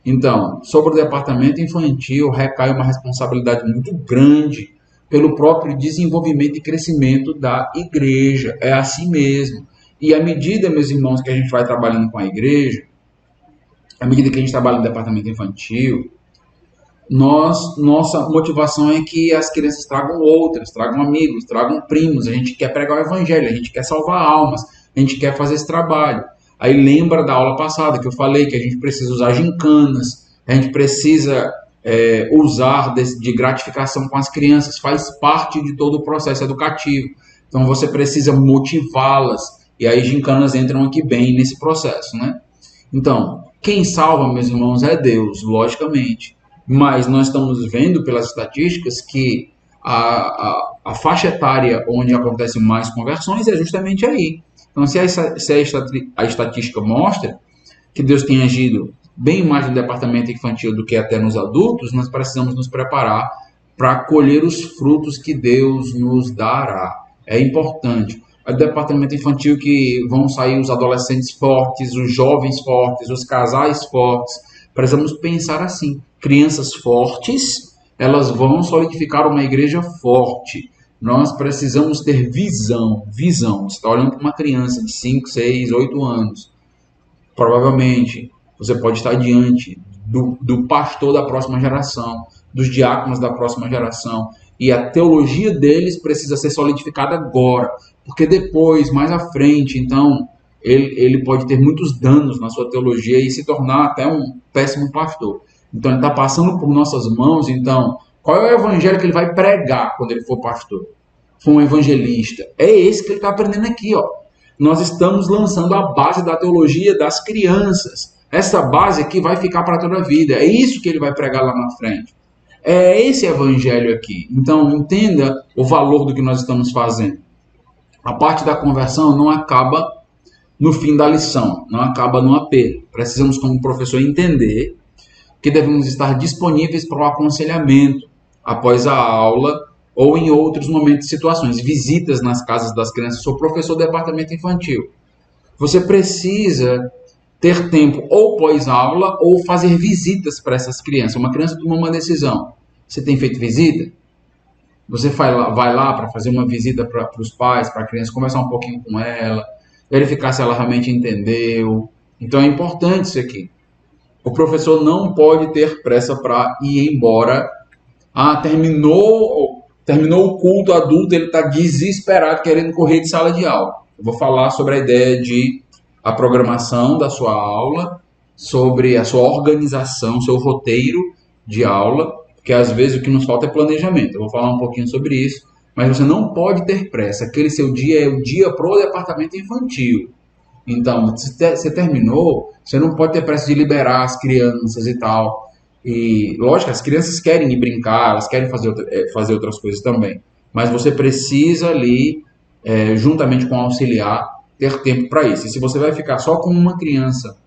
S1: Então, sobre o departamento infantil, recai uma responsabilidade muito grande pelo próprio desenvolvimento e crescimento da igreja. É assim mesmo. E à medida, meus irmãos, que a gente vai trabalhando com a igreja, à medida que a gente trabalha no departamento infantil, nossa motivação é que as crianças tragam outras, tragam amigos, tragam primos. A gente quer pregar o evangelho, a gente quer salvar almas, a gente quer fazer esse trabalho. Aí lembra da aula passada que eu falei que a gente precisa usar gincanas, a gente precisa usar de gratificação com as crianças, faz parte de todo o processo educativo. Então você precisa motivá-las, e aí gincanas entram aqui bem nesse processo, né? Então, quem salva, meus irmãos, é Deus, logicamente. Mas nós estamos vendo pelas estatísticas que a faixa etária onde acontecem mais conversões é justamente aí. Então, se a estatística mostra que Deus tem agido bem mais no departamento infantil do que até nos adultos, nós precisamos nos preparar para colher os frutos que Deus nos dará. É importante. É do departamento infantil que vão sair os adolescentes fortes, os jovens fortes, os casais fortes. Precisamos pensar assim. Crianças fortes, elas vão solidificar uma igreja forte. Nós precisamos ter visão. Você está olhando para uma criança de 5, 6, 8 anos. Provavelmente você pode estar diante do pastor da próxima geração, dos diáconos da próxima geração. E a teologia deles precisa ser solidificada agora. Porque depois, mais à frente, então, ele pode ter muitos danos na sua teologia e se tornar até um péssimo pastor. Então, ele está passando por nossas mãos. Então, qual é o evangelho que ele vai pregar quando ele for pastor? For um evangelista. É esse que ele está aprendendo aqui, ó. Nós estamos lançando a base da teologia das crianças. Essa base aqui vai ficar para toda a vida. É isso que ele vai pregar lá na frente. É esse evangelho aqui. Então, entenda o valor do que nós estamos fazendo. A parte da conversão não acaba no fim da lição, não acaba no apelo. Precisamos, como professor, entender que devemos estar disponíveis para o aconselhamento após a aula ou em outros momentos e situações, visitas nas casas das crianças. Sou professor do departamento infantil. você precisa ter tempo ou pós-aula ou fazer visitas para essas crianças. Uma criança tomou uma decisão. Você tem feito visita? Você vai lá para fazer uma visita para os pais, para a criança, conversar um pouquinho com ela, verificar se ela realmente entendeu. Então é importante isso aqui. O professor não pode ter pressa para ir embora. Terminou o culto adulto, ele está desesperado querendo correr de sala de aula. Eu vou falar sobre a ideia de a programação da sua aula, sobre a sua organização, seu roteiro de aula, porque às vezes o que nos falta é planejamento. Eu vou falar um pouquinho sobre isso, mas você não pode ter pressa. Aquele seu dia é o dia para o departamento infantil. Então, se você terminou, você não pode ter pressa de liberar as crianças e tal. E, lógico, as crianças querem ir brincar, elas querem fazer outras coisas também. Mas você precisa ali, juntamente com o auxiliar, ter tempo para isso. E se você vai ficar só com uma criança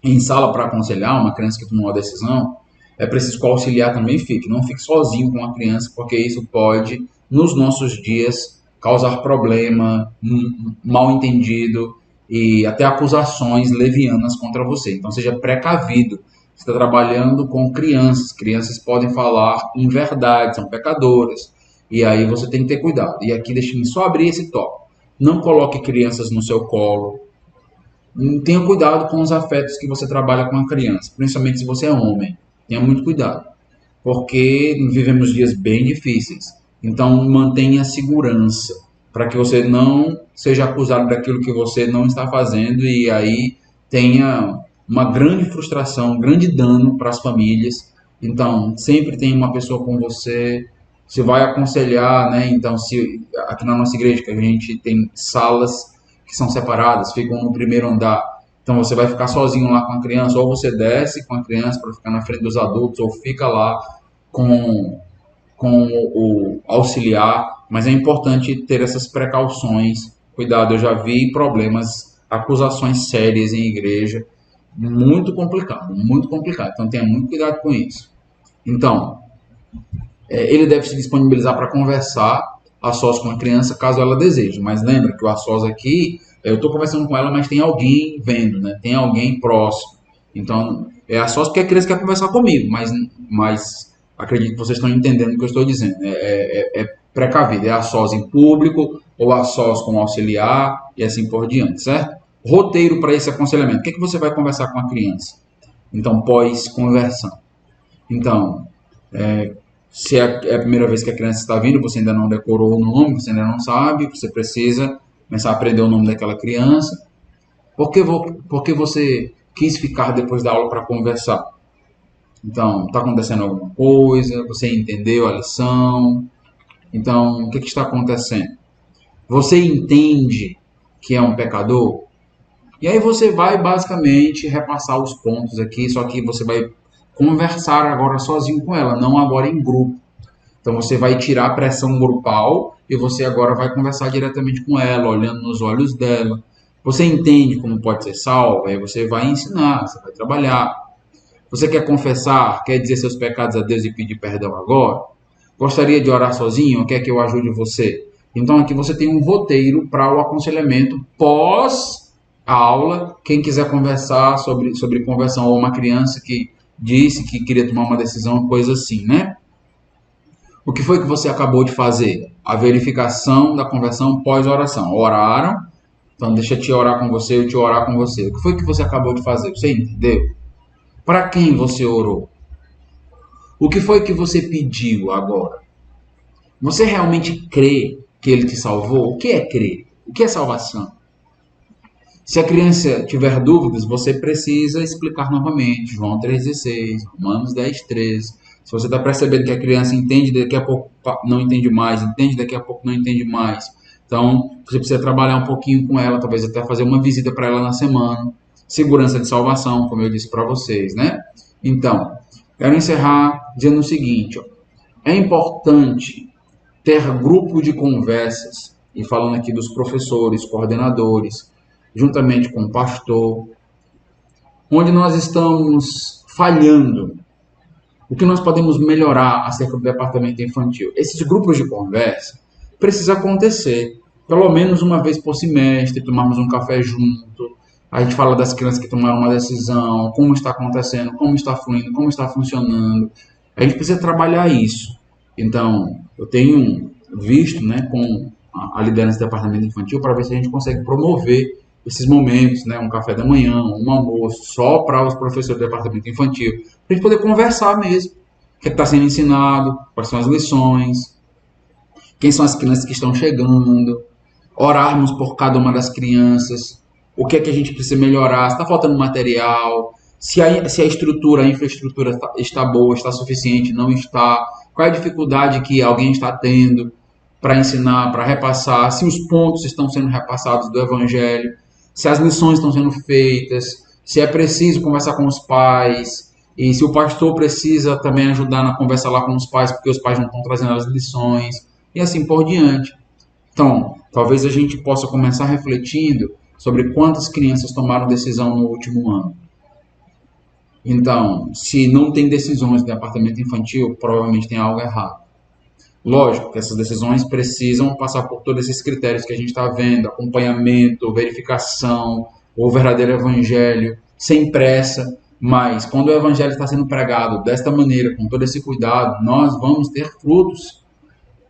S1: em sala para aconselhar, uma criança que tomou uma decisão, é preciso que o auxiliar também fique. Não fique sozinho com a criança, porque isso pode, nos nossos dias, causar problema, mal entendido e até acusações levianas contra você. Então seja precavido. Você está trabalhando com crianças. Crianças podem falar inverdade, são pecadoras. E aí você tem que ter cuidado. E aqui deixa-me só abrir esse tópico. Não coloque crianças no seu colo. Tenha cuidado com os afetos que você trabalha com a criança, principalmente se você é homem. Tenha muito cuidado, porque vivemos dias bem difíceis. Então mantenha segurança, para que você não seja acusado daquilo que você não está fazendo e aí tenha uma grande frustração, um grande dano para as famílias. Então sempre tem uma pessoa com você. Você vai aconselhar, né? Então, se aqui na nossa igreja que a gente tem salas que são separadas, ficam no primeiro andar. Então você vai ficar sozinho lá com a criança, ou você desce com a criança para ficar na frente dos adultos, ou fica lá com o auxiliar. Mas é importante ter essas precauções. Cuidado, eu já vi problemas, acusações sérias em igreja, muito complicado, muito complicado. Então tenha muito cuidado com isso. Então, ele deve se disponibilizar para conversar a sós com a criança, caso ela deseje. Mas lembra que o a sós aqui, eu estou conversando com ela, mas tem alguém vendo, né? Tem alguém próximo. Então, é a sós porque a criança quer conversar comigo, mas acredito que vocês estão entendendo o que eu estou dizendo. É precavido, é a sós em público, ou a sós com auxiliar, e assim por diante, certo? Roteiro para esse aconselhamento. O que, é que você vai conversar com a criança? Então, pós-conversão. Então, se é a primeira vez que a criança está vindo, você ainda não decorou o nome, você ainda não sabe, você precisa começar a aprender o nome daquela criança. Por que você quis ficar depois da aula para conversar? Então, está acontecendo alguma coisa? Você entendeu a lição? Então, o que está acontecendo? Você entende que é um pecador? E aí você vai basicamente repassar os pontos aqui, só que você vai conversar agora sozinho com ela, não agora em grupo. Então você vai tirar a pressão grupal e você agora vai conversar diretamente com ela, olhando nos olhos dela. Você entende como pode ser salvo? Aí você vai ensinar, você vai trabalhar. Você quer confessar, quer dizer seus pecados a Deus e pedir perdão agora? Gostaria de orar sozinho? Quer que eu ajude você? Então aqui você tem um roteiro para o aconselhamento pós a aula. Quem quiser conversar sobre conversão, ou uma criança que disse que queria tomar uma decisão, coisa assim, né? O que foi que você acabou de fazer? A verificação da conversão pós-oração. Oraram, então deixa eu te orar com você, eu te orar com você. O que foi que você acabou de fazer? Você entendeu? Para quem você orou? O que foi que você pediu agora? Você realmente crê que ele te salvou? O que é crer? O que é salvação? Se a criança tiver dúvidas, você precisa explicar novamente. João 3,16, Romanos 10,13. Se você está percebendo que a criança entende, daqui a pouco não entende mais, entende, daqui a pouco não entende mais. Então, você precisa trabalhar um pouquinho com ela, talvez até fazer uma visita para ela na semana. Segurança de salvação, como eu disse para vocês, né? Então, quero encerrar dizendo o seguinte, ó. É importante ter grupo de conversas, e falando aqui dos professores, coordenadores, juntamente com o pastor, onde nós estamos falhando, o que nós podemos melhorar acerca do departamento infantil. Esses grupos de conversa precisam acontecer, pelo menos uma vez por semestre, tomarmos um café junto. A gente fala das crianças que tomaram uma decisão, como está acontecendo, como está fluindo, como está funcionando. A gente precisa trabalhar isso. Então, eu tenho visto, né, com a liderança do departamento infantil para ver se a gente consegue promover esses momentos, né, um café da manhã, um almoço, só para os professores do departamento infantil, para a gente poder conversar mesmo. O que está sendo ensinado, quais são as lições, quem são as crianças que estão chegando, orarmos por cada uma das crianças, o que é que a gente precisa melhorar, se está faltando material, se a estrutura, a infraestrutura está boa, está suficiente, não está, qual é a dificuldade que alguém está tendo para ensinar, para repassar, se os pontos estão sendo repassados do Evangelho, se as lições estão sendo feitas, se é preciso conversar com os pais, e se o pastor precisa também ajudar na conversa lá com os pais, porque os pais não estão trazendo as lições, e assim por diante. Então, talvez a gente possa começar refletindo sobre quantas crianças tomaram decisão no último ano. Então, se não tem decisões do departamento infantil, provavelmente tem algo errado. Lógico que essas decisões precisam passar por todos esses critérios que a gente está vendo, acompanhamento, verificação, o verdadeiro evangelho, sem pressa, mas quando o evangelho está sendo pregado desta maneira, com todo esse cuidado, nós vamos ter frutos,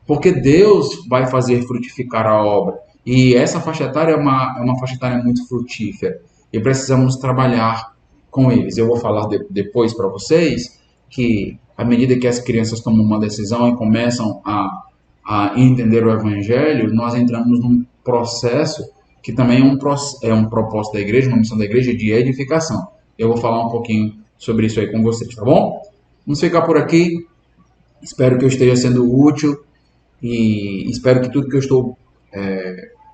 S1: porque Deus vai fazer frutificar a obra. E essa faixa etária é uma faixa etária muito frutífera, e precisamos trabalhar com eles. Eu vou falar depois para vocês que à medida que as crianças tomam uma decisão e começam a entender o Evangelho, nós entramos num processo que também é um propósito da igreja, uma missão da igreja de edificação. Eu vou falar um pouquinho sobre isso aí com vocês, tá bom? Vamos ficar por aqui. Espero que eu esteja sendo útil e espero que tudo que eu estou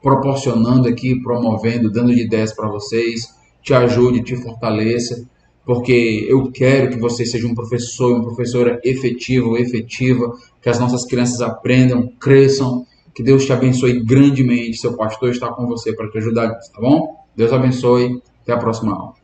S1: proporcionando aqui, promovendo, dando de ideias para vocês, te ajude, te fortaleça, porque eu quero que você seja um professor, uma professora efetivo ou efetiva, que as nossas crianças aprendam, cresçam, que Deus te abençoe grandemente, seu pastor está com você para te ajudar nisso, tá bom? Deus abençoe, até a próxima aula.